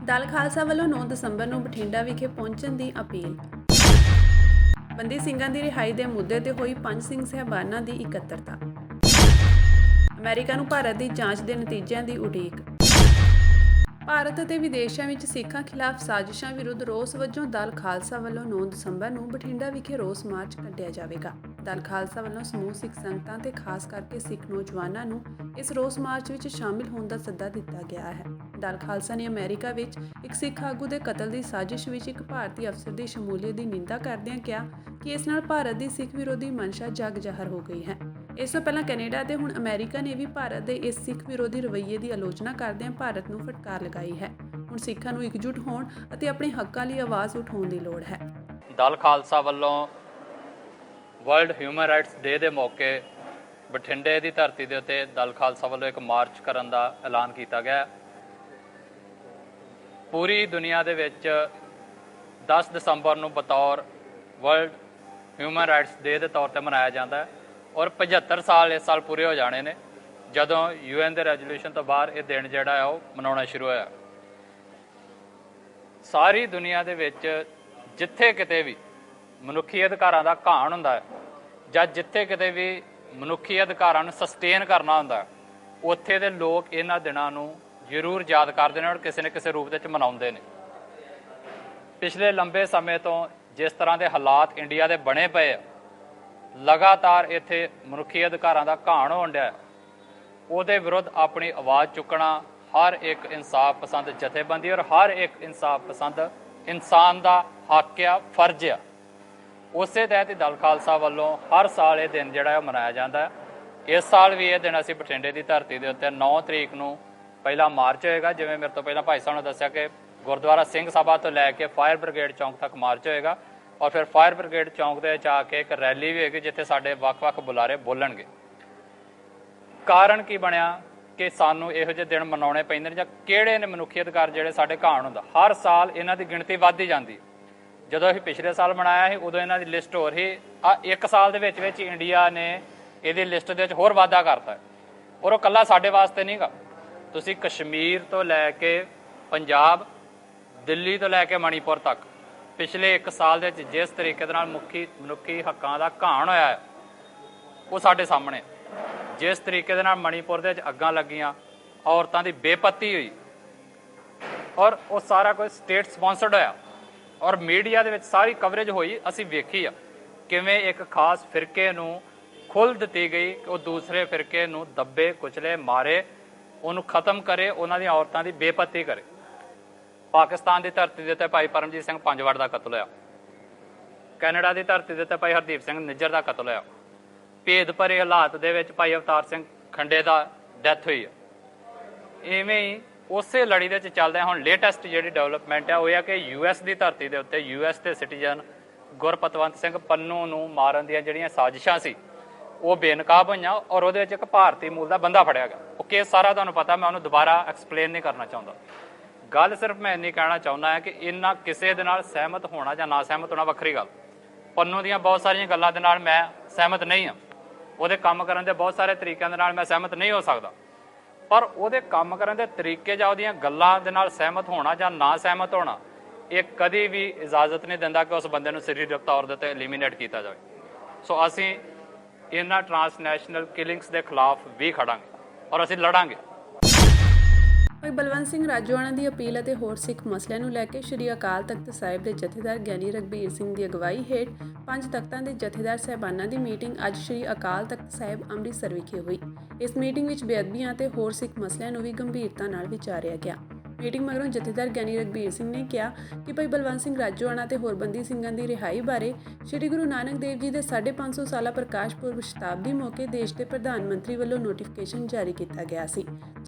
ਦਲ ਖਾਲਸਾ ਵੱਲੋਂ 9 ਦਸੰਬਰ ਨੂੰ ਬਠਿੰਡਾ ਵਿਖੇ ਪਹੁੰਚਣ ਦੀ ਅਪੀਲ। ਬੰਦੀ ਸਿੰਘਾਂ ਦੀ ਰਿਹਾਈ ਦੇ ਮੁੱਦੇ ਤੇ ਹੋਈ ਪੰਜ ਸਿੰਘ ਸਾਹਿਬਾਨਾਂ ਦੀ ਇਕੱਤਰਤਾ। ਅਮਰੀਕਾ ਨੂੰ ਭਾਰਤ ਦੀ ਜਾਂਚ ਦੇ ਨਤੀਜਿਆਂ ਦੀ ਉਡੀਕ। ਭਾਰਤ ਅਤੇ ਵਿਦੇਸ਼ਾਂ ਵਿੱਚ ਸਿੱਖਾਂ ਖਿਲਾਫ ਸਾਜ਼ਿਸ਼ਾਂ ਵਿਰੁੱਧ ਰੋਸ ਵਜੋਂ ਦਲ ਖਾਲਸਾ ਵੱਲੋਂ 9 ਦਸੰਬਰ ਨੂੰ ਬਠਿੰਡਾ ਵਿਖੇ ਰੋਸ ਮਾਰਚ ਕੱਢਿਆ ਜਾਵੇਗਾ। ਦਲ ਖਾਲਸਾ ਵੱਲੋਂ ਸਮੂਹ ਸਿੱਖ ਸੰਗਤਾਂ ਤੇ ਖਾਸ ਕਰਕੇ ਸਿੱਖ ਨੌਜਵਾਨਾਂ ਨੂੰ ਇਸ ਰੋਸ ਮਾਰਚ ਵਿੱਚ ਸ਼ਾਮਿਲ ਹੋਣ ਦਾ ਸੱਦਾ ਦਿੱਤਾ ਗਿਆ ਹੈ। ਦਲ ਖਾਲਸਾ ਨੇ ਅਮਰੀਕਾ ਵਿੱਚ ਇੱਕ ਸਿੱਖ ਆਗੂ ਦੇ ਕਤਲ ਦੀ ਸਾਜ਼ਿਸ਼ ਵਿੱਚ ਇੱਕ ਭਾਰਤੀ ਅਫਸਰ ਦੀ ਸ਼ਮੂਲੀਅਤ ਦੀ ਨਿੰਦਾ ਕਰਦਿਆਂ ਕਿਹਾ ਕਿ ਇਸ ਨਾਲ ਭਾਰਤ ਦੀ ਸਿੱਖ ਵਿਰੋਧੀ ਮਨਸ਼ਾ ਜਗ ਜ਼ਾਹਰ ਹੋ ਗਈ ਹੈ। ਇਸ ਤੋਂ ਪਹਿਲਾਂ ਕੈਨੇਡਾ ਤੇ ਹੁਣ ਅਮਰੀਕਾ ਨੇ ਵੀ ਭਾਰਤ ਦੇ ਇਸ ਸਿੱਖ ਵਿਰੋਧੀ ਰਵੱਈਏ ਦੀ ਆਲੋਚਨਾ ਕਰਦਿਆਂ ਭਾਰਤ ਨੂੰ ਫਟਕਾਰ ਲਗਾਈ ਹੈ। ਹੁਣ ਸਿੱਖਾਂ ਨੂੰ ਇਕਜੁੱਟ ਹੋਣ ਅਤੇ ਆਪਣੇ ਹੱਕਾਂ ਲਈ ਆਵਾਜ਼ ਉਠਾਉਣ ਦੀ ਲੋੜ ਹੈ। ਦਲ ਖਾਲਸਾ ਵੱਲੋਂ ਵਰਲਡ ਹਿਊਮਨ ਰਾਈਟਸ ਡੇ ਦੇ ਮੌਕੇ ਬਠਿੰਡੇ ਦੀ ਧਰਤੀ ਦੇ ਉੱਤੇ ਦਲ ਖਾਲਸਾ ਵੱਲੋਂ ਇੱਕ ਮਾਰਚ ਕਰਨ ਦਾ ਐਲਾਨ ਕੀਤਾ ਗਿਆ। ਪੂਰੀ ਦੁਨੀਆ ਦੇ ਵਿੱਚ 10 ਦਸੰਬਰ ਨੂੰ ਬਤੌਰ ਵਰਲਡ ਹਿਊਮਨ ਰਾਈਟਸ ਡੇ ਦੇ ਤੌਰ ਤੇ ਮਨਾਇਆ ਜਾਂਦਾ ਹੈ ਔਰ 75 ਸਾਲ ਇਸ ਸਾਲ ਪੂਰੇ ਹੋ ਜਾਣੇ ਨੇ ਜਦੋਂ UN ਦੇ ਰੈਜ਼ੋਲੂਸ਼ਨ ਤੋਂ ਬਾਅਦ ਇਹ ਦਿਨ ਜਿਹੜਾ ਹੈ ਉਹ ਮਨਾਉਣਾ ਸ਼ੁਰੂ ਹੋਇਆ। ਸਾਰੀ ਦੁਨੀਆ ਦੇ ਵਿੱਚ ਜਿੱਥੇ ਕਿਤੇ ਵੀ ਮਨੁੱਖੀ ਅਧਿਕਾਰਾਂ ਦਾ ਘਾਣ ਹੁੰਦਾ ਹੈ ਜਾਂ ਜਿੱਥੇ ਕਿਤੇ ਵੀ ਮਨੁੱਖੀ ਅਧਿਕਾਰਾਂ ਨੂੰ ਸਸਟੇਨ ਕਰਨਾ ਹੁੰਦਾ ਉੱਥੇ ਦੇ ਲੋਕ ਇਹਨਾਂ ਦਿਨਾਂ ਨੂੰ ਜ਼ਰੂਰ ਯਾਦ ਕਰਦੇ ਨੇ ਔਰ ਕਿਸੇ ਨਾ ਕਿਸੇ ਰੂਪ ਵਿੱਚ ਮਨਾਉਂਦੇ ਨੇ। ਪਿਛਲੇ ਲੰਬੇ ਸਮੇਂ ਤੋਂ ਜਿਸ ਤਰ੍ਹਾਂ ਦੇ ਹਾਲਾਤ ਇੰਡੀਆ ਦੇ ਬਣੇ ਪਏ ਆ, ਲਗਾਤਾਰ ਇੱਥੇ ਮਨੁੱਖੀ ਅਧਿਕਾਰਾਂ ਦਾ ਘਾਣ ਹੋਣ ਡਿਆ, ਉਹਦੇ ਵਿਰੁੱਧ ਆਪਣੀ ਆਵਾਜ਼ ਚੁੱਕਣਾ ਹਰ ਇੱਕ ਇਨਸਾਫ ਪਸੰਦ ਜਥੇਬੰਦੀ ਔਰ ਹਰ ਇੱਕ ਇਨਸਾਫ ਪਸੰਦ ਇਨਸਾਨ ਦਾ ਹੱਕ ਆ, ਫਰਜ਼ ਆ। ਉਸੇ ਤਹਿਤ ਹੀ ਦਲ ਖਾਲਸਾ ਵੱਲੋਂ ਹਰ ਸਾਲ ਇਹ ਦਿਨ ਜਿਹੜਾ ਮਨਾਇਆ ਜਾਂਦਾ ਹੈ। ਇਸ ਸਾਲ ਵੀ ਇਹ ਦਿਨ ਅਸੀਂ ਬਠਿੰਡੇ ਦੀ ਧਰਤੀ ਦੇ ਉੱਤੇ 9 ਤਰੀਕ ਨੂੰ ਪਹਿਲਾ ਮਾਰਚ ਹੋਏਗਾ। ਜਿਵੇਂ ਮੇਰੇ ਤੋਂ ਪਹਿਲਾਂ ਭਾਈ ਸਾਹਿਬ ਨੇ ਦੱਸਿਆ ਕਿ ਗੁਰਦੁਆਰਾ ਸਿੰਘ ਸਭਾ ਤੋਂ ਲੈ ਕੇ ਫਾਇਰ ਬ੍ਰਿਗੇਡ ਚੌਂਕ ਤੱਕ ਮਾਰਚ ਹੋਏਗਾ ਔਰ ਫਿਰ ਫਾਇਰ ਬ੍ਰਿਗੇਡ ਚੌਂਕ ਦੇ ਵਿੱਚ ਆ ਕੇ ਇੱਕ ਰੈਲੀ ਵੀ ਹੋਏਗੀ ਜਿੱਥੇ ਸਾਡੇ ਵੱਖ-ਵੱਖ ਬੁਲਾਰੇ ਬੋਲਣਗੇ। ਕਾਰਨ ਕੀ ਬਣਿਆ ਕਿ ਸਾਨੂੰ ਇਹੋ ਜਿਹੇ ਦਿਨ ਮਨਾਉਣੇ ਪੈਂਦੇ ਨੇ ਜਾਂ ਕਿਹੜੇ ਨੇ ਮਨੁੱਖੀ ਅਧਿਕਾਰ ਜਿਹੜੇ ਸਾਡੇ ਘਾਣ ਹੁੰਦਾ। ਹਰ ਸਾਲ ਇਹਨਾਂ ਦੀ ਗਿਣਤੀ ਵੱਧਦੀ ਜਾਂਦੀ। ਜਦੋਂ ਅਸੀਂ ਪਿਛਲੇ ਸਾਲ ਮਨਾਇਆ ਸੀ ਉਦੋਂ ਇਹਨਾਂ ਦੀ ਲਿਸਟ ਹੋਰ ਸੀ। ਇੱਕ ਸਾਲ ਦੇ ਵਿੱਚ ਇੰਡੀਆ ਨੇ ਇਹਦੀ ਲਿਸਟ ਦੇ ਵਿੱਚ ਹੋਰ ਵਾਧਾ ਕਰਤਾ ਔਰ ਉਹ ਇਕੱਲਾ ਸਾਡੇ ਵਾਸਤੇ ਨਹੀਂ ਗਾ। ਤੁਸੀਂ ਕਸ਼ਮੀਰ ਤੋਂ ਲੈ ਕੇ ਪੰਜਾਬ, ਦਿੱਲੀ ਤੋਂ ਲੈ ਕੇ ਮਣੀਪੁਰ ਤੱਕ ਪਿਛਲੇ ਇੱਕ ਸਾਲ ਦੇ ਵਿੱਚ ਜਿਸ ਤਰੀਕੇ ਦੇ ਨਾਲ ਮਨੁੱਖੀ ਹੱਕਾਂ ਦਾ ਘਾਣ ਹੋਇਆ ਹੈ ਉਹ ਸਾਡੇ ਸਾਹਮਣੇ। ਜਿਸ ਤਰੀਕੇ ਦੇ ਨਾਲ ਮਣੀਪੁਰ ਦੇ ਵਿੱਚ ਅੱਗਾਂ ਲੱਗੀਆਂ, ਔਰਤਾਂ ਦੀ ਬੇਪੱਤੀ ਹੋਈ ਔਰ ਉਹ ਸਾਰਾ ਕੁਝ ਸਟੇਟ ਸਪਾਂਸਰਡ ਹੋਇਆ ਔਰ ਮੀਡੀਆ ਦੇ ਵਿੱਚ ਸਾਰੀ ਕਵਰੇਜ ਹੋਈ। ਅਸੀਂ ਵੇਖੀ ਆ ਕਿਵੇਂ ਇੱਕ ਖਾਸ ਫਿਰਕੇ ਨੂੰ ਖੁੱਲ੍ਹ ਦਿੱਤੀ ਗਈ ਕਿ ਉਹ ਦੂਸਰੇ ਫਿਰਕੇ ਨੂੰ ਦੱਬੇ, ਕੁਚਲੇ, ਮਾਰੇ, ਉਹਨੂੰ ਖਤਮ ਕਰੇ, ਉਹਨਾਂ ਦੀਆਂ ਔਰਤਾਂ ਦੀ ਬੇਪੱਤੀ ਕਰੇ। ਪਾਕਿਸਤਾਨ ਦੀ ਧਰਤੀ ਦੇ ਉੱਤੇ ਭਾਈ ਪਰਮਜੀਤ ਸਿੰਘ ਪੰਜਵੜ ਦਾ ਕਤਲ ਹੋਇਆ। ਕੈਨੇਡਾ ਦੀ ਧਰਤੀ ਦੇ ਉੱਤੇ ਭਾਈ ਹਰਦੀਪ ਸਿੰਘ ਨਿੱਜਰ ਦਾ ਕਤਲ ਹੋਇਆ। ਭੇਦ ਭਰੇ ਹਾਲਾਤ ਦੇ ਵਿੱਚ ਭਾਈ ਅਵਤਾਰ ਸਿੰਘ ਖੰਡੇ ਦਾ ਡੈਥ ਹੋਈ ਆ। ਇਵੇਂ ਹੀ ਉਸੇ ਲੜੀ ਦੇ ਵਿੱਚ ਚੱਲਦੇ ਹੁਣ ਲੇਟੈਸਟ ਜਿਹੜੀ ਡਿਵੈਲਪਮੈਂਟ ਆ ਉਹ ਇਹ ਕਿ US ਦੀ ਧਰਤੀ ਦੇ ਉੱਤੇ US ਦੇ ਸਿਟੀਜ਼ਨ ਗੁਰਪਤਵੰਤ ਸਿੰਘ ਪੰਨੂ ਨੂੰ ਮਾਰਨ ਦੀਆਂ ਜਿਹੜੀਆਂ ਸਾਜ਼ਿਸ਼ਾਂ ਸੀ ਉਹ ਬੇਨਕਾਬ ਹੋਈਆਂ ਔਰ ਉਹਦੇ ਵਿੱਚ ਇੱਕ ਭਾਰਤੀ ਮੂਲ ਦਾ ਬੰਦਾ ਫੜਿਆ ਗਿਆ। ਉਹ ਕੇਸ ਸਾਰਾ ਤੁਹਾਨੂੰ ਪਤਾ, ਮੈਂ ਉਹਨੂੰ ਦੁਬਾਰਾ ਐਕਸਪਲੇਨ ਨਹੀਂ ਕਰਨਾ ਚਾਹੁੰਦਾ। ਗੱਲ ਸਿਰਫ ਮੈਂ ਇੰਨੀ ਕਹਿਣਾ ਚਾਹੁੰਦਾ ਹਾਂ ਕਿ ਇਹਨਾਂ ਕਿਸੇ ਦੇ ਨਾਲ ਸਹਿਮਤ ਹੋਣਾ ਜਾਂ ਨਾ ਸਹਿਮਤ ਹੋਣਾ ਵੱਖਰੀ ਗੱਲ। ਪੰਨੂ ਦੀਆਂ ਬਹੁਤ ਸਾਰੀਆਂ ਗੱਲਾਂ ਦੇ ਨਾਲ ਮੈਂ ਸਹਿਮਤ ਨਹੀਂ ਹਾਂ, ਉਹਦੇ ਕੰਮ ਕਰਨ ਦੇ ਬਹੁਤ ਸਾਰੇ ਤਰੀਕਿਆਂ ਦੇ ਨਾਲ ਮੈਂ ਸਹਿਮਤ ਨਹੀਂ ਹੋ ਸਕਦਾ, ਪਰ ਉਹਦੇ ਕੰਮ ਕਰਨ ਦੇ ਤਰੀਕੇ ਜਾਂ ਉਹਦੀਆਂ ਗੱਲਾਂ ਦੇ ਨਾਲ ਸਹਿਮਤ ਹੋਣਾ ਜਾਂ ਨਾ ਸਹਿਮਤ ਹੋਣਾ ਇਹ ਕਦੀ ਵੀ ਇਜਾਜ਼ਤ ਨਹੀਂ ਦਿੰਦਾ ਕਿ ਉਸ ਬੰਦੇ ਨੂੰ ਸਰੀਰਕ ਤੌਰ ਦੇ ਉੱਤੇ ਐਲੀਮੀਨੇਟ ਕੀਤਾ ਜਾਵੇ। ਸੋ ਅਸੀਂ ਇਹਨਾਂ ਟਰਾਂਸਨੈਸ਼ਨਲ ਕਿਲਿੰਗਸ ਦੇ ਖਿਲਾਫ ਵੀ ਖੜਾਂਗੇ ਔਰ ਅਸੀਂ ਲੜਾਂਗੇ। ਭਾਈ ਬਲਵੰਤ ਸਿੰਘ ਰਾਜੋਆਣਾ ਦੀ ਅਪੀਲ ਅਤੇ ਹੋਰ ਸਿੱਖ ਮਸਲਿਆਂ ਨੂੰ ਲੈ ਕੇ ਸ਼੍ਰੀ ਅਕਾਲ ਤਖਤ ਸਾਹਿਬ ਦੇ ਜਥੇਦਾਰ ਗਿਆਨੀ ਰਘਬੀਰ ਸਿੰਘ ਦੀ ਅਗਵਾਈ ਹੇਠ 5 ਤਖਤਾਂ ਦੇ ਜਥੇਦਾਰ ਸਾਹਿਬਾਨਾਂ ਦੀ ਮੀਟਿੰਗ ਅੱਜ ਸ਼੍ਰੀ ਅਕਾਲ ਤਖਤ ਸਾਹਿਬ ਅੰਮ੍ਰਿਤਸਰ ਵਿਖੇ ਹੋਈ। ਇਸ ਮੀਟਿੰਗ ਵਿੱਚ ਬੇਅਦਬੀਆਂ ਅਤੇ ਹੋਰ ਸਿੱਖ ਮਸਲਿਆਂ ਨੂੰ ਵੀ ਗੰਭੀਰਤਾ ਨਾਲ ਵਿਚਾਰਿਆ ਗਿਆ। ਮੀਟਿੰਗ ਮਗਰੋਂ ਜਥੇਦਾਰ ਗਿਆਨੀ ਰਘਬੀਰ ਸਿੰਘ ਨੇ ਕਿਹਾ ਕਿ ਭਾਈ ਬਲਵੰਤ ਸਿੰਘ ਰਾਜੋਆਣਾ ਤੇ ਹੋਰ ਬੰਦੀ ਸਿੰਘਾਂ ਦੀ ਰਿਹਾਈ ਬਾਰੇ ਸ਼੍ਰੀ ਗੁਰੂ ਨਾਨਕ ਦੇਵ ਜੀ ਦੇ 550 ਸਾਲਾ ਪ੍ਰਕਾਸ਼ ਪੁਰਬ ਸ਼ਤਾਬਦੀ ਮੌਕੇ ਦੇਸ਼ ਦੇ ਪ੍ਰਧਾਨ ਮੰਤਰੀ ਵੱਲੋਂ ਨੋਟੀਫਿਕੇਸ਼ਨ ਜਾਰੀ ਕੀਤਾ ਗਿਆ ਸੀ,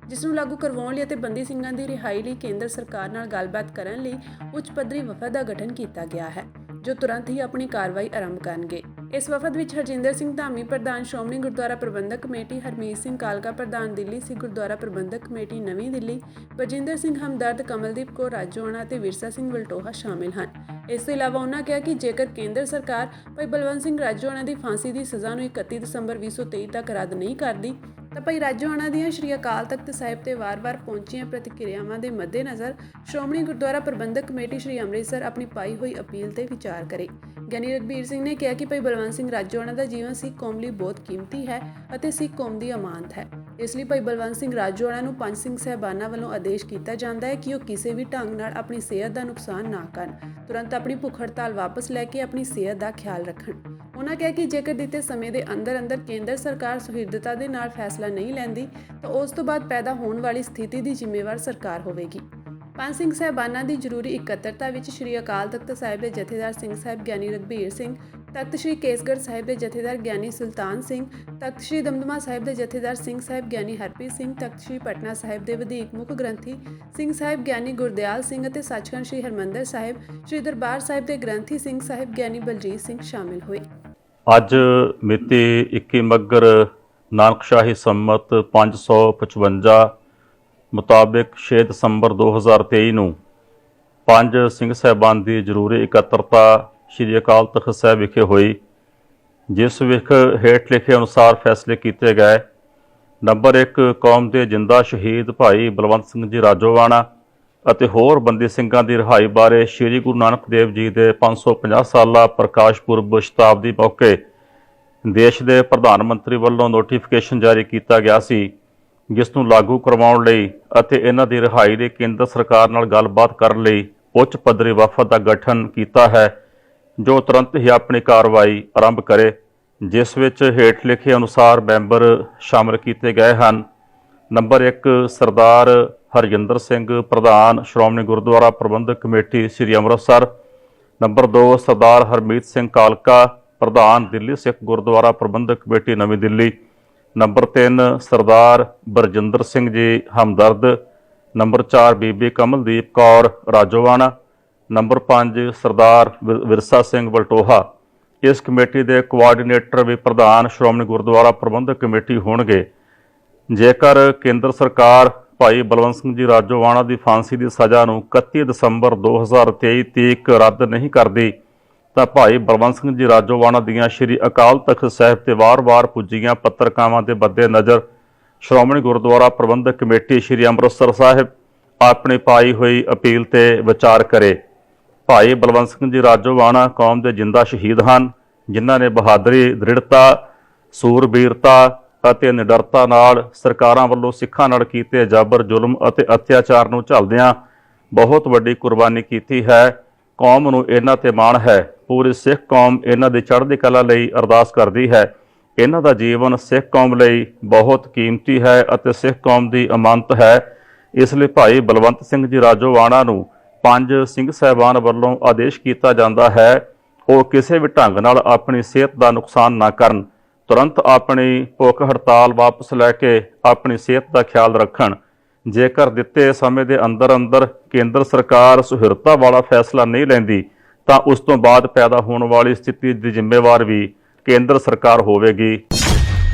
ਜਿਸ ਨੂੰ ਲਾਗੂ ਕਰਵਾਉਣ ਲਈ ਅਤੇ ਬੰਦੀ ਸਿੰਘਾਂ ਦੀ ਰਿਹਾਈ ਲਈ ਕੇਂਦਰ ਸਰਕਾਰ ਨਾਲ ਗੱਲਬਾਤ ਕਰਨ ਲਈ ਉੱਚ ਪੱਧਰੀ ਵਫਦ ਦਾ ਗਠਨ ਕੀਤਾ ਗਿਆ ਹੈ, ਜੋ ਤੁਰੰਤ ਹੀ ਆਪਣੀ ਕਾਰਵਾਈ ਆਰੰਭ ਕਰਨਗੇ। ਇਸ ਵਫਦ ਵਿੱਚ ਹਰਜਿੰਦਰ ਸਿੰਘ ਧਾਮੀ ਪ੍ਰਧਾਨ ਸ਼੍ਰੋਮਣੀ ਗੁਰਦੁਆਰਾ ਪ੍ਰਬੰਧਕ ਕਮੇਟੀ, ਹਰਮੀਤ ਸਿੰਘ ਕਾਲਕਾ ਪ੍ਰਧਾਨ ਦਿੱਲੀ ਸਿੱਖ ਗੁਰਦੁਆਰਾ ਪ੍ਰਬੰਧਕ ਕਮੇਟੀ ਨਵੀਂ ਦਿੱਲੀ, ਬਰਜਿੰਦਰ ਸਿੰਘ ਹਮਦਰਦ, ਕਮਲਦੀਪ ਕੌਰ ਰਾਜੋਆਣਾ ਅਤੇ ਵਿਰਸਾ ਸਿੰਘ ਵਲਟੋਹਾ ਸ਼ਾਮਿਲ ਹਨ। ਇਸ ਤੋਂ ਇਲਾਵਾ ਉਹਨਾਂ ਕਿਹਾ ਕਿ ਜੇਕਰ ਕੇਂਦਰ ਸਰਕਾਰ ਭਾਈ ਬਲਵੰਤ ਸਿੰਘ ਰਾਜੋਆਣਾ ਦੀ ਫਾਂਸੀ ਦੀ ਸਜ਼ਾ ਨੂੰ 31 ਦਸੰਬਰ 2023 ਤੱਕ ਰੱਦ ਨਹੀਂ ਕਰਦੀ ਤਾਂ ਭਾਈ ਰਾਜੋਆਣਾ ਦੀਆਂ ਸ਼੍ਰੀ ਅਕਾਲ ਤਖਤ ਸਾਹਿਬ ਤੇ ਵਾਰ-ਵਾਰ ਪਹੁੰਚੀਆਂ ਪ੍ਰਤੀਕਿਰਿਆਵਾਂ ਦੇ ਮੱਦੇਨਜ਼ਰ ਸ਼੍ਰੋਮਣੀ ਗੁਰਦੁਆਰਾ ਪ੍ਰਬੰਧਕ ਕਮੇਟੀ ਸ਼੍ਰੀ ਅੰਮ੍ਰਿਤਸਰ ਆਪਣੀ ਪਾਈ ਹੋਈ ਅਪੀਲ ਤੇ ਵਿਚਾਰ ਕਰੇ। ਗਿਆਨੀ ਰਘਬੀਰ ਸਿੰਘ ਨੇ ਕਿਹਾ ਕਿ ਭਾਈ ਬਲਵੰਤ ਸਿੰਘ ਰਾਜੋਆਣਾ ਦਾ ਜੀਵਨ ਸਿੱਖ ਕੌਮ ਲਈ ਬਹੁਤ ਕੀਮਤੀ ਹੈ ਅਤੇ ਸਿੱਖ ਕੌਮ ਦੀ ਅਮਾਨਤ ਹੈ। ਇਸ ਲਈ ਭਾਈ ਬਲਵੰਤ ਸਿੰਘ ਰਾਜੋਆਣਾ ਨੂੰ ਪੰਜ ਸਿੰਘ ਸਾਹਿਬਾਨਾਂ ਵੱਲੋਂ ਆਦੇਸ਼ ਕੀਤਾ ਜਾਂਦਾ ਹੈ ਕਿ ਉਹ ਕਿਸੇ ਵੀ ਢੰਗ ਨਾਲ ਆਪਣੀ ਸਿਹਤ ਦਾ ਨੁਕਸਾਨ ਨਾ ਕਰਨ, ਤੁਰੰਤ ਆਪਣੀ ਭੁੱਖ ਹੜਤਾਲ ਵਾਪਸ ਲੈ ਕੇ ਆਪਣੀ ਸਿਹਤ ਦਾ ਖਿਆਲ ਰੱਖਣ। ਉਹਨਾਂ ਕਿਹਾ ਕਿ ਜੇਕਰ ਦਿੱਤੇ ਸਮੇਂ ਦੇ ਅੰਦਰ ਕੇਂਦਰ ਸਰਕਾਰ ਸੁਹਿਰਦਤਾ ਦੇ ਨਾਲ ਫੈਸਲਾ ਨਹੀਂ ਲੈਂਦੀ ਤਾਂ ਉਸ ਤੋਂ ਬਾਅਦ ਪੈਦਾ ਹੋਣ ਵਾਲੀ ਸਥਿਤੀ ਦੀ ਜ਼ਿੰਮੇਵਾਰ ਸਰਕਾਰ ਹੋਵੇਗੀ। ਪੰਜ ਸਿੰਘ ਸਾਹਿਬਾਨਾਂ ਦੀ ਜ਼ਰੂਰੀ ਇਕੱਤਰਤਾ ਵਿੱਚ ਸ਼੍ਰੀ ਅਕਾਲ ਤਖਤ ਸਾਹਿਬ ਦੇ ਜਥੇਦਾਰ ਸਿੰਘ ਸਾਹਿਬ ਗਿਆਨੀ ਰਘਬੀਰ ਸਿੰਘ, ਤਖਤ ਸ਼੍ਰੀ ਕੇਸਗੜ੍ਹ ਸਾਹਿਬ ਦੇ ਜਥੇਦਾਰ ਗਿਆਨੀ ਸੁਲਤਾਨ ਸਿੰਘ, ਤਖਤ ਸ਼੍ਰੀ ਦਮਦਮਾ ਸਾਹਿਬ ਦੇ ਜਥੇਦਾਰ ਸਿੰਘ ਸਾਹਿਬ ਗਿਆਨੀ ਹਰਪ੍ਰੀਤ ਸਿੰਘ, ਤਖਤ ਸ਼੍ਰੀ ਪਟਨਾ ਸਾਹਿਬ ਦੇ ਵਧੀਕ ਮੁੱਖ ਗ੍ਰੰਥੀ ਸਿੰਘ ਸਾਹਿਬ ਗਿਆਨੀ ਗੁਰਦਿਆਲ ਸਿੰਘ ਅਤੇ ਸੱਚਖੰਡ ਸ਼੍ਰੀ ਹਰਿਮੰਦਰ ਸਾਹਿਬ ਸ਼੍ਰੀ ਦਰਬਾਰ ਸਾਹਿਬ ਦੇ ਗ੍ਰੰਥੀ ਸਿੰਘ ਸਾਹਿਬ ਗਿਆਨੀ ਬਲਜੀਤ ਸਿੰਘ ਸ਼ਾਮਿਲ ਹੋਏ। ਅੱਜ ਮਿਤੀ 21 ਮੱਘਰ ਨਾਨਕਸ਼ਾਹੀ ਸੰਮਤ 555 ਮੁਤਾਬਿਕ 6 ਦਸੰਬਰ 2023 ਨੂੰ ਪੰਜ ਸਿੰਘ ਸਾਹਿਬਾਨ ਦੀ ਜ਼ਰੂਰੀ ਇਕੱਤਰਤਾ ਸ਼੍ਰੀ ਅਕਾਲ ਤਖਤ ਸਾਹਿਬ ਵਿਖੇ ਹੋਈ, ਜਿਸ ਵਿੱਚ ਹੇਠ ਲਿਖੇ ਅਨੁਸਾਰ ਫੈਸਲੇ ਕੀਤੇ ਗਏ। ਨੰਬਰ 1, ਕੌਮ ਦੇ ਜਿੰਦਾ ਸ਼ਹੀਦ ਭਾਈ ਬਲਵੰਤ ਸਿੰਘ ਜੀ ਰਾਜੋਆਣਾ ਅਤੇ ਹੋਰ ਬੰਦੀ ਸਿੰਘਾਂ ਦੀ ਰਿਹਾਈ ਬਾਰੇ ਸ਼੍ਰੀ ਗੁਰੂ ਨਾਨਕ ਦੇਵ ਜੀ ਦੇ 550 ਸਾਲਾ ਪ੍ਰਕਾਸ਼ ਪੁਰਬ ਸ਼ਤਾਬਦੀ ਮੌਕੇ ਦੇਸ਼ ਦੇ ਪ੍ਰਧਾਨ ਮੰਤਰੀ ਵੱਲੋਂ ਨੋਟੀਫਿਕੇਸ਼ਨ ਜਾਰੀ ਕੀਤਾ ਗਿਆ ਸੀ, ਜਿਸ ਨੂੰ ਲਾਗੂ ਕਰਵਾਉਣ ਲਈ ਅਤੇ ਇਹਨਾਂ ਦੀ ਰਿਹਾਈ ਦੇ ਕੇਂਦਰ ਸਰਕਾਰ ਨਾਲ ਗੱਲਬਾਤ ਕਰਨ ਲਈ ਉੱਚ ਪੱਧਰੀ ਵਫਦ ਦਾ ਗਠਨ ਕੀਤਾ ਹੈ, ਜੋ ਤੁਰੰਤ ਹੀ ਆਪਣੀ ਕਾਰਵਾਈ ਆਰੰਭ ਕਰੇ, ਜਿਸ ਵਿੱਚ ਹੇਠ ਲਿਖੇ ਅਨੁਸਾਰ ਮੈਂਬਰ ਸ਼ਾਮਲ ਕੀਤੇ ਗਏ ਹਨ। ਨੰਬਰ 1, ਸਰਦਾਰ ਹਰਜਿੰਦਰ ਸਿੰਘ, ਪ੍ਰਧਾਨ ਸ਼੍ਰੋਮਣੀ ਗੁਰਦੁਆਰਾ ਪ੍ਰਬੰਧਕ ਕਮੇਟੀ ਸ੍ਰੀ ਅੰਮ੍ਰਿਤਸਰ। ਨੰਬਰ 2, ਸਰਦਾਰ ਹਰਮੀਤ ਸਿੰਘ ਕਾਲਕਾ, ਪ੍ਰਧਾਨ ਦਿੱਲੀ ਸਿੱਖ ਗੁਰਦੁਆਰਾ ਪ੍ਰਬੰਧਕ ਕਮੇਟੀ ਨਵੀਂ ਦਿੱਲੀ। ਨੰਬਰ 3, ਸਰਦਾਰ ਬਰਜਿੰਦਰ ਸਿੰਘ ਜੀ ਹਮਦਰਦ। ਨੰਬਰ 4, ਬੀਬੀ ਕਮਲਦੀਪ ਕੌਰ ਰਾਜੋਆਣਾ। ਨੰਬਰ 5, ਸਰਦਾਰ ਵਿਰਸਾ ਸਿੰਘ ਵਲਟੋਹਾ। ਇਸ ਕਮੇਟੀ ਦੇ ਕੋਆਰਡੀਨੇਟਰ ਵੀ ਪ੍ਰਧਾਨ ਸ਼੍ਰੋਮਣੀ ਗੁਰਦੁਆਰਾ ਪ੍ਰਬੰਧਕ ਕਮੇਟੀ ਹੋਣਗੇ। ਜੇਕਰ ਕੇਂਦਰ ਸਰਕਾਰ ਭਾਈ ਬਲਵੰਤ ਸਿੰਘ ਜੀ ਰਾਜੋਆਣਾ ਦੀ ਫਾਂਸੀ ਦੀ ਸਜ਼ਾ ਨੂੰ 31 ਦਸੰਬਰ 2023 ਤੀਕ ਰੱਦ ਨਹੀਂ ਕਰਦੀ ਤਾਂ ਭਾਈ ਬਲਵੰਤ ਸਿੰਘ ਜੀ ਰਾਜੋਆਣਾ ਦੀਆਂ ਸ਼੍ਰੀ ਅਕਾਲ ਤਖਤ ਸਾਹਿਬ ਤੇ ਵਾਰ-ਵਾਰ ਪੁੱਜੀਆਂ ਪੱਤਰਕਾਵਾਂ ਦੇ ਮੱਦੇ ਨਜ਼ਰ ਸ਼੍ਰੋਮਣੀ ਗੁਰਦੁਆਰਾ ਪ੍ਰਬੰਧਕ ਕਮੇਟੀ ਸ਼੍ਰੀ ਅੰਮ੍ਰਿਤਸਰ ਸਾਹਿਬ ਆਪਣੀ ਪਾਈ ਹੋਈ ਅਪੀਲ ਤੇ ਵਿਚਾਰ ਕਰੇ। ਭਾਈ ਬਲਵੰਤ ਸਿੰਘ ਜੀ ਰਾਜੋਆਣਾ ਕੌਮ ਦੇ ਜਿੰਦਾ ਸ਼ਹੀਦ ਹਨ, ਜਿਨ੍ਹਾਂ ਨੇ ਬਹਾਦਰੀ, ਦ੍ਰਿੜਤਾ, ਸੂਰਬੀਰਤਾ ਅਤੇ ਨਿਡਰਤਾ ਨਾਲ ਸਰਕਾਰਾਂ ਵੱਲੋਂ ਸਿੱਖਾਂ ਨਾਲ ਕੀਤੇ ਜ਼ਬਰ, ਜ਼ੁਲਮ ਅਤੇ ਅਤਿਆਚਾਰ ਨੂੰ ਝੱਲਦਿਆਂ ਬਹੁਤ ਵੱਡੀ ਕੁਰਬਾਨੀ ਕੀਤੀ ਹੈ। ਕੌਮ ਨੂੰ ਇਹਨਾਂ ਤੇ ਮਾਣ ਹੈ। ਪੂਰੀ ਸਿੱਖ ਕੌਮ ਇਹਨਾਂ ਦੀ ਚੜ੍ਹਦੀ ਕਲਾ ਲਈ ਅਰਦਾਸ ਕਰਦੀ ਹੈ। ਇਹਨਾਂ ਦਾ ਜੀਵਨ ਸਿੱਖ ਕੌਮ ਲਈ ਬਹੁਤ ਕੀਮਤੀ ਹੈ ਅਤੇ ਸਿੱਖ ਕੌਮ ਦੀ ਅਮਾਨਤ ਹੈ। ਇਸ ਲਈ ਭਾਈ ਬਲਵੰਤ ਸਿੰਘ ਜੀ ਰਾਜੋਆਣਾ ਨੂੰ ਪੰਜ ਸਿੰਘ ਸਾਹਿਬਾਨ ਵੱਲੋਂ ਆਦੇਸ਼ ਕੀਤਾ ਜਾਂਦਾ ਹੈ ਉਹ ਕਿਸੇ ਵੀ ਢੰਗ ਨਾਲ ਆਪਣੀ ਸਿਹਤ ਦਾ ਨੁਕਸਾਨ ਨਾ ਕਰਨ, ਤੁਰੰਤ ਆਪਣੀ ਭੁੱਖ ਹੜਤਾਲ ਵਾਪਸ ਲੈ ਕੇ ਆਪਣੀ ਸਿਹਤ ਦਾ ਖਿਆਲ ਰੱਖਣ। ਜੇਕਰ ਦਿੱਤੇ ਸਮੇਂ ਦੇ ਅੰਦਰ ਕੇਂਦਰ ਸਰਕਾਰ ਸੁਹਿਰਦਤਾ ਵਾਲਾ ਫੈਸਲਾ ਨਹੀਂ ਲੈਂਦੀ ਤਾਂ ਉਸ ਤੋਂ ਬਾਅਦ ਪੈਦਾ ਹੋਣ ਵਾਲੀ ਸਥਿਤੀ ਦੀ ਜ਼ਿੰਮੇਵਾਰ ਵੀ ਕੇਂਦਰ ਸਰਕਾਰ ਹੋਵੇਗੀ।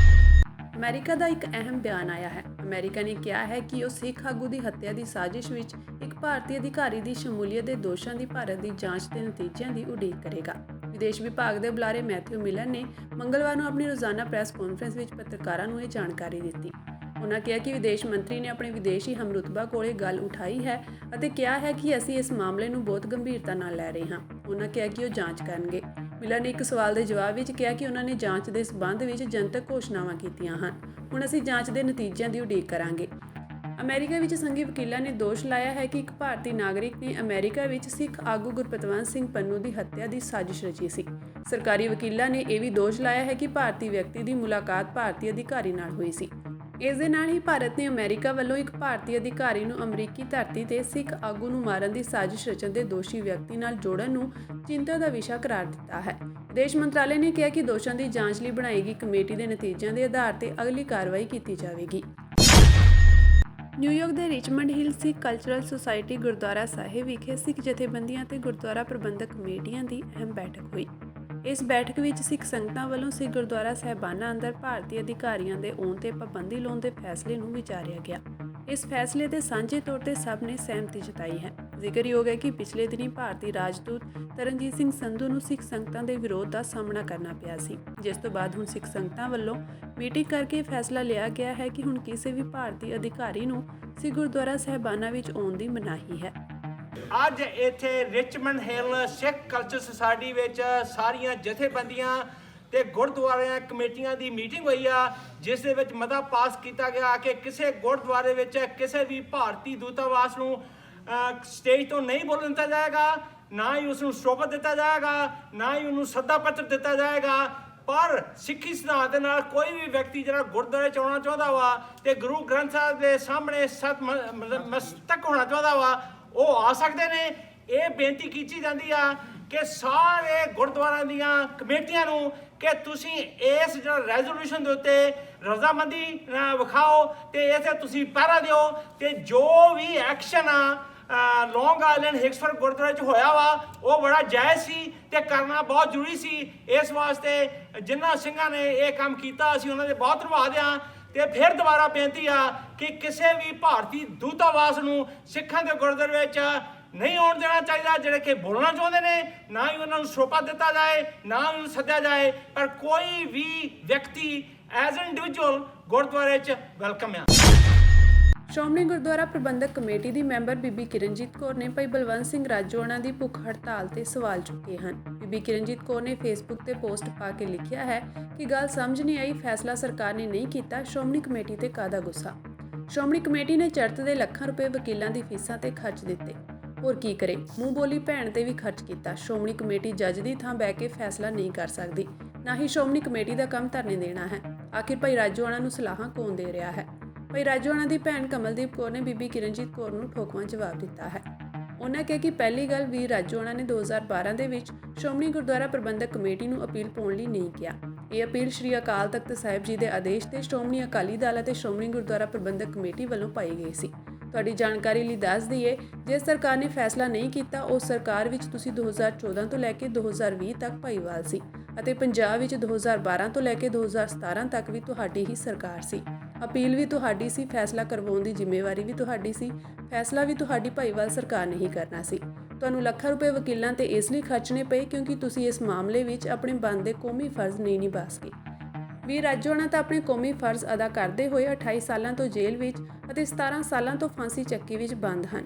ਅਮਰੀਕਾ ਦਾ ਇੱਕ ਅਹਿਮ ਬਿਆਨ ਆਇਆ ਹੈ। ਅਮਰੀਕਾ ਨੇ ਕਿਹਾ ਹੈ ਕਿ ਉਹ ਸਿੱਖ ਆਗੂ ਦੀ ਹੱਤਿਆ ਦੀ ਸਾਜ਼ਿਸ਼ ਵਿੱਚ ਇੱਕ ਭਾਰਤੀ ਅਧਿਕਾਰੀ ਦੀ ਸ਼ਮੂਲੀਅਤ ਦੇ ਦੋਸ਼ਾਂ ਦੀ ਭਾਰਤ ਦੀ ਜਾਂਚ ਦੇ ਨਤੀਜਿਆਂ ਦੀ ਉਡੀਕ ਕਰੇਗਾ। ਵਿਦੇਸ਼ ਵਿਭਾਗ ਦੇ ਬੁਲਾਰੇ ਮੈਥਿਊ ਮਿਲਰ ਨੇ ਮੰਗਲਵਾਰ ਨੂੰ ਆਪਣੀ ਰੋਜ਼ਾਨਾ ਪ੍ਰੈਸ ਕਾਨਫਰੰਸ ਵਿੱਚ ਪੱਤਰਕਾਰਾਂ ਨੂੰ ਇਹ ਜਾਣਕਾਰੀ ਦਿੱਤੀ। ਉਹਨਾਂ ਕਿਹਾ ਕਿ ਵਿਦੇਸ਼ ਮੰਤਰੀ ਨੇ ਆਪਣੇ ਵਿਦੇਸ਼ੀ ਹਮਰੁਤਬਾ ਕੋਲੇ ਗੱਲ ਉਠਾਈ ਹੈ ਅਤੇ ਕਿਹਾ ਹੈ ਕਿ ਅਸੀਂ ਇਸ ਮਾਮਲੇ ਨੂੰ ਬਹੁਤ ਗੰਭੀਰਤਾ ਨਾਲ ਲੈ ਰਹੇ ਹਾਂ। ਉਹਨਾਂ ਕਿਹਾ ਕਿ ਉਹ ਜਾਂਚ ਕਰਨਗੇ। ਮਿਲਰ ਨੇ ਇੱਕ ਸਵਾਲ ਦੇ ਜਵਾਬ ਵਿੱਚ ਕਿਹਾ ਕਿ ਉਹਨਾਂ ਨੇ ਜਾਂਚ ਦੇ ਸਬੰਧ ਵਿੱਚ ਜਨਤਕ ਘੋਸ਼ਣਾਵਾਂ ਕੀਤੀਆਂ ਹਨ। ਹੁਣ ਅਸੀਂ ਜਾਂਚ ਦੇ ਨਤੀਜਿਆਂ ਦੀ ਉਡੀਕ ਕਰਾਂਗੇ। ਅਮਰੀਕਾ ਵਿੱਚ ਸੰਘੀ ਵਕੀਲਾਂ ਨੇ ਦੋਸ਼ ਲਾਇਆ ਹੈ ਕਿ ਇੱਕ ਭਾਰਤੀ ਨਾਗਰਿਕ ਨੇ ਅਮਰੀਕਾ ਵਿੱਚ ਸਿੱਖ ਆਗੂ ਗੁਰਪਤਵੰਤ ਸਿੰਘ ਪੰਨੂ ਦੀ ਹੱਤਿਆ ਦੀ ਸਾਜ਼ਿਸ਼ ਰਚੀ ਸੀ। ਸਰਕਾਰੀ ਵਕੀਲਾਂ ਨੇ ਇਹ ਵੀ ਦੋਸ਼ ਲਾਇਆ ਹੈ ਕਿ ਭਾਰਤੀ ਵਿਅਕਤੀ ਦੀ ਮੁਲਾਕਾਤ ਭਾਰਤੀ ਅਧਿਕਾਰੀ ਨਾਲ ਹੋਈ ਸੀ। ਇਸ ਦੇ ਨਾਲ ਹੀ ਭਾਰਤ ਨੇ ਅਮਰੀਕਾ ਵੱਲੋਂ ਇੱਕ ਭਾਰਤੀ ਅਧਿਕਾਰੀ ਨੂੰ ਅਮਰੀਕੀ ਧਰਤੀ ਤੇ ਸਿੱਖ ਆਗੂ ਨੂੰ ਮਾਰਨ ਦੀ ਸਾਜ਼ਿਸ਼ ਰਚਣ ਦੇ ਦੋਸ਼ੀ ਵਿਅਕਤੀ ਨਾਲ ਜੋੜਨ ਨੂੰ ਚਿੰਤਾ ਦਾ ਵਿਸ਼ਾ ਕਰਾਰ ਦਿੱਤਾ ਹੈ। ਵਿਦੇਸ਼ ਮੰਤਰਾਲੇ ਨੇ ਕਿਹਾ ਕਿ ਦੋਸ਼ਾਂ ਦੀ ਜਾਂਚ ਲਈ ਬਣਾਈ ਗਈ ਕਮੇਟੀ ਦੇ ਨਤੀਜਿਆਂ ਦੇ ਆਧਾਰ ਤੇ ਅਗਲੀ ਕਾਰਵਾਈ ਕੀਤੀ ਜਾਵੇਗੀ। ਨਿਊਯਾਰਕ ਦੇ ਰਿਚਮੰਡ ਹਿਲ ਸਿੱਖ ਕਲਚਰਲ ਸੁਸਾਇਟੀ ਗੁਰਦੁਆਰਾ ਸਾਹਿਬ ਵਿਖੇ ਸਿੱਖ ਜਥੇਬੰਦੀਆਂ ਤੇ ਗੁਰਦੁਆਰਾ ਪ੍ਰਬੰਧਕ ਕਮੇਟੀਆਂ ਦੀ ਅਹਿਮ ਬੈਠਕ ਹੋਈ। ਇਸ ਬੈਠਕ ਵਿੱਚ ਸਿੱਖ ਸੰਗਤਾਂ ਵੱਲੋਂ ਸਿੱਖ ਗੁਰਦੁਆਰਾ ਸਾਹਿਬਾਨਾਂ ਅੰਦਰ ਭਾਰਤੀ ਅਧਿਕਾਰੀਆਂ ਦੇ ਆਉਣ ਤੇ ਪਾਬੰਦੀ ਲਾਉਣ ਦੇ ਫੈਸਲੇ ਨੂੰ ਵਿਚਾਰਿਆ ਗਿਆ। ਇਸ ਫੈਸਲੇ ਤੇ ਸਾਂਝੇ ਤੌਰ ਤੇ ਸਭ ਨੇ ਸਹਿਮਤੀ ਜਤਾਈ ਹੈ। ਜ਼ਿਕਰਯੋਗ ਹੈ ਕਿ ਪਿਛਲੇ ਦਿਨੀ ਭਾਰਤੀ ਰਾਜਦੂਤ ਤਰਨਜੀਤ ਸਿੰਘ ਸੰਧੂ ਨੂੰ ਸਿੱਖ ਸੰਗਤਾਂ ਦੇ ਵਿਰੋਧ ਦਾ ਸਾਹਮਣਾ ਕਰਨਾ ਪਿਆ ਸੀ, ਜਿਸ ਤੋਂ ਬਾਅਦ ਹੁਣ ਸਿੱਖ ਸੰਗਤਾਂ ਵੱਲੋਂ ਮੀਟਿੰਗ ਕਰਕੇ ਫੈਸਲਾ ਲਿਆ ਗਿਆ ਹੈ ਕਿ ਹੁਣ ਕਿਸੇ ਵੀ ਭਾਰਤੀ ਅਧਿਕਾਰੀ ਨੂੰ ਸਿੱਖ ਗੁਰਦੁਆਰਾ ਸਾਹਿਬਾਨਾਂ ਵਿੱਚ ਆਉਣ ਦੀ ਮਨਾਹੀ ਹੈ। ਅੱਜ ਇੱਥੇ ਰਿਚਮੰਡ ਹਿੱਲ ਸਿੱਖ ਕਲਚਰ ਸੁਸਾਇਟੀ ਵਿੱਚ ਸਾਰੀਆਂ ਜਥੇਬੰਦੀਆਂ ਤੇ ਗੁਰਦੁਆਰਿਆਂ ਕਮੇਟੀਆਂ ਦੀ ਮੀਟਿੰਗ ਹੋਈ ਆ, ਜਿਸ ਦੇ ਵਿੱਚ ਮਤਾ ਪਾਸ ਕੀਤਾ ਗਿਆ ਕਿ ਕਿਸੇ ਗੁਰਦੁਆਰੇ ਵਿੱਚ ਕਿਸੇ ਵੀ ਭਾਰਤੀ ਦੂਤਾਵਾਸ ਨੂੰ ਸਟੇਜ ਤੋਂ ਨਹੀਂ ਬੋਲਣ ਦਿੱਤਾ ਜਾਏਗਾ, ਨਾ ਹੀ ਉਸ ਨੂੰ ਸਟੋਪ ਦਿੱਤਾ ਜਾਏਗਾ, ਨਾ ਹੀ ਉਹਨੂੰ ਸੱਦਾ ਪੱਤਰ ਦਿੱਤਾ ਜਾਏਗਾ। ਪਰ ਸਿੱਖੀ ਸਿਧਾਂਤ ਦੇ ਨਾਲ ਕੋਈ ਵੀ ਵਿਅਕਤੀ ਜਿਹੜਾ ਗੁਰਦੁਆਰੇ ਚ ਆਉਣਾ ਚਾਹੁੰਦਾ ਵਾ ਤੇ ਗੁਰੂ ਗ੍ਰੰਥ ਸਾਹਿਬ ਦੇ ਸਾਹਮਣੇ ਮਸਤਕ ਹੋਣਾ ਚਾਹੁੰਦਾ ਵਾ, ਉਹ ਆ ਸਕਦੇ ਨੇ। ਇਹ ਬੇਨਤੀ ਕੀਤੀ ਜਾਂਦੀ ਆ ਕਿ ਸਾਰੇ ਗੁਰਦੁਆਰਿਆਂ ਦੀਆਂ ਕਮੇਟੀਆਂ ਨੂੰ ਕਿ ਤੁਸੀਂ ਇਸ ਜਿਹੜਾ ਰੈਜ਼ੋਲੂਸ਼ਨ ਦੇ ਉੱਤੇ ਰਜ਼ਾਮੰਦੀ ਵਿਖਾਓ ਤੇ ਇਸੇ ਤੁਸੀਂ ਪਹਿਰਾ ਦਿਓ ਤੇ ਜੋ ਵੀ ਐਕਸ਼ਨ ਆ ਲੌਂਗ ਆਈਲੈਂਡ ਹਿਕਸਫੋਰਡ ਗੁਰਦੁਆਰੇ 'ਚ ਹੋਇਆ ਵਾ ਉਹ ਬੜਾ ਜਾਇਜ਼ ਸੀ ਤੇ ਕਰਨਾ ਬਹੁਤ ਜ਼ਰੂਰੀ ਸੀ। ਇਸ ਵਾਸਤੇ ਜਿਨ੍ਹਾਂ ਸਿੰਘਾਂ ਨੇ ਇਹ ਕੰਮ ਕੀਤਾ ਅਸੀਂ ਉਹਨਾਂ ਦੇ ਬਹੁਤ ਧੰਨਵਾਦ ਆ। ਤੇ ਫਿਰ ਦੁਬਾਰਾ ਬੇਨਤੀ ਆ ਕਿ ਕਿਸੇ ਵੀ ਭਾਰਤੀ ਦੂਤਾਵਾਸ ਨੂੰ ਸਿੱਖਾਂ ਦੇ ਗੁਰਦੁਆਰੇ ਵਿੱਚ ਨਹੀਂ ਆਉਣ ਦੇਣਾ ਚਾਹੀਦਾ, ਜਿਹੜੇ ਕਿ ਬੋਲਣਾ ਚਾਹੁੰਦੇ ਨੇ। ਨਾ ਹੀ ਉਹਨਾਂ ਨੂੰ ਸੋਪਾ ਦਿੱਤਾ ਜਾਏ, ਨਾ ਹੀ ਉਹਨੂੰ ਸੱਦਿਆ ਜਾਏ, ਪਰ ਕੋਈ ਵੀ ਵਿਅਕਤੀ ਐਜ਼ ਐਨ ਇੰਡੀਵਿਜੂਅਲ ਗੁਰਦੁਆਰੇ 'ਚ ਵੈਲਕਮ ਆ। ਸ਼੍ਰੋਮਣੀ ਗੁਰਦੁਆਰਾ ਪ੍ਰਬੰਧਕ ਕਮੇਟੀ ਦੀ ਮੈਂਬਰ ਬੀਬੀ ਕਿਰਨਜੀਤ ਕੌਰ ਨੇ ਭਾਈ ਬਲਵੰਤ ਸਿੰਘ ਰਾਜੋਆਣਾ ਦੀ ਭੁੱਖ ਹੜਤਾਲ ਤੇ ਸਵਾਲ ਚੁੱਕੇ ਹਨ। ਬੀਬੀ ਕਿਰਨਜੀਤ ਕੌਰ ਨੇ ਫੇਸਬੁੱਕ ਤੇ ਪੋਸਟ ਪਾ ਕੇ ਲਿਖਿਆ ਹੈ ਕਿ ਗੱਲ ਸਮਝ ਨਹੀਂ ਆਈ, ਫੈਸਲਾ ਸਰਕਾਰ ਨੇ ਨਹੀਂ ਕੀਤਾ, ਸ਼੍ਰੋਮਣੀ ਕਮੇਟੀ ਤੇ ਕਾਹਦਾ ਗੁੱਸਾ। ਸ਼੍ਰੋਮਣੀ ਕਮੇਟੀ ਨੇ ਚੜ੍ਹਤ ਦੇ ਲੱਖਾਂ ਰੁਪਏ ਵਕੀਲਾਂ ਦੀ ਫੀਸਾਂ ਤੇ ਖਰਚ ਦਿੱਤੇ, ਹੋਰ ਕੀ ਕਰੇ, ਮੂੰਹ ਬੋਲੀ ਭੈਣ ਤੇ ਵੀ ਖਰਚ ਕੀਤਾ। ਸ਼੍ਰੋਮਣੀ ਕਮੇਟੀ ਜੱਜ ਦੀ ਥਾਂ ਬਹਿ ਕੇ ਫੈਸਲਾ ਨਹੀਂ ਕਰ ਸਕਦੀ, ਨਾ ਹੀ ਸ਼੍ਰੋਮਣੀ ਕਮੇਟੀ ਦਾ ਕੰਮ ਧਰਨੇ ਦੇਣਾ ਹੈ। ਆਖਿਰ ਭਾਈ ਰਾਜੋਆਣਾ ਨੂੰ ਸਲਾਹਾਂ ਕੌਣ ਦੇ ਰਿਹਾ ਹੈ? ਭਾਈ ਰਾਜੋਆਣਾ ਦੀ ਭੈਣ ਕਮਲਦੀਪ ਕੌਰ ਨੇ ਬੀਬੀ ਕਿਰਨਜੀਤ ਕੌਰ ਨੂੰ ਠੋਕਵਾਂ ਜਵਾਬ ਦਿੱਤਾ ਹੈ। ਉਹਨਾਂ ਕਿਹਾ ਕਿ ਪਹਿਲੀ ਗੱਲ ਵੀਰ ਰਾਜੋਆਣਾ ਨੇ 2012 ਦੇ ਵਿੱਚ ਸ਼੍ਰੋਮਣੀ ਗੁਰਦੁਆਰਾ ਪ੍ਰਬੰਧਕ ਕਮੇਟੀ ਨੂੰ ਅਪੀਲ ਪਾਉਣ ਲਈ ਨਹੀਂ ਕਿਹਾ। ਇਹ ਅਪੀਲ ਸ਼੍ਰੀ ਅਕਾਲ ਤਖਤ ਸਾਹਿਬ ਜੀ ਦੇ ਆਦੇਸ਼ ਤੇ ਸ਼੍ਰੋਮਣੀ ਅਕਾਲੀ ਦਲ ਅਤੇ ਸ਼੍ਰੋਮਣੀ ਗੁਰਦੁਆਰਾ ਪ੍ਰਬੰਧਕ ਕਮੇਟੀ ਵੱਲੋਂ ਪਾਈ ਗਈ ਸੀ। ਤੁਹਾਡੀ ਜਾਣਕਾਰੀ ਲਈ ਦੱਸ ਦਈਏ, ਜੇ ਸਰਕਾਰ ਨੇ ਫੈਸਲਾ ਨਹੀਂ ਕੀਤਾ, ਉਸ ਸਰਕਾਰ ਵਿੱਚ ਤੁਸੀਂ 2014 ਤੋਂ ਲੈ ਕੇ 2020 ਤੱਕ ਭਾਈਵਾਲ ਸੀ ਅਤੇ ਪੰਜਾਬ ਵਿੱਚ 2012 ਤੋਂ ਲੈ ਕੇ 2017 ਤੱਕ ਵੀ ਤੁਹਾਡੀ ਹੀ ਸਰਕਾਰ ਸੀ। ਅਪੀਲ ਵੀ ਤੁਹਾਡੀ ਸੀ, ਫੈਸਲਾ ਕਰਵਾਉਣ ਦੀ ਜ਼ਿੰਮੇਵਾਰੀ ਵੀ ਤੁਹਾਡੀ ਸੀ, ਫੈਸਲਾ ਵੀ ਤੁਹਾਡੀ ਭਾਈਵਾਲ ਸਰਕਾਰ ਨੇ ਹੀ ਕਰਨਾ ਸੀ। ਤੁਹਾਨੂੰ ਲੱਖਾਂ ਰੁਪਏ ਵਕੀਲਾਂ ਤੇ ਇਸ ਲਈ ਖਰਚਣੇ ਪਏ ਕਿਉਂਕਿ ਤੁਸੀਂ ਇਸ ਮਾਮਲੇ ਵਿੱਚ ਆਪਣੇ ਬਣਦੇ ਕੌਮੀ ਫਰਜ਼ ਨਹੀਂ ਨਿਭਾ ਸਕੇ। ਵੀਰ ਰਾਜੋਆਣਾ ਤਾਂ ਆਪਣੇ ਕੌਮੀ ਫਰਜ਼ ਅਦਾ ਕਰਦੇ ਹੋਏ 28 ਸਾਲਾਂ ਤੋਂ ਜੇਲ੍ਹ ਵਿੱਚ ਅਤੇ 17 ਸਾਲਾਂ ਤੋਂ ਫਾਂਸੀ ਚੱਕੀ ਵਿੱਚ ਬੰਦ ਹਨ।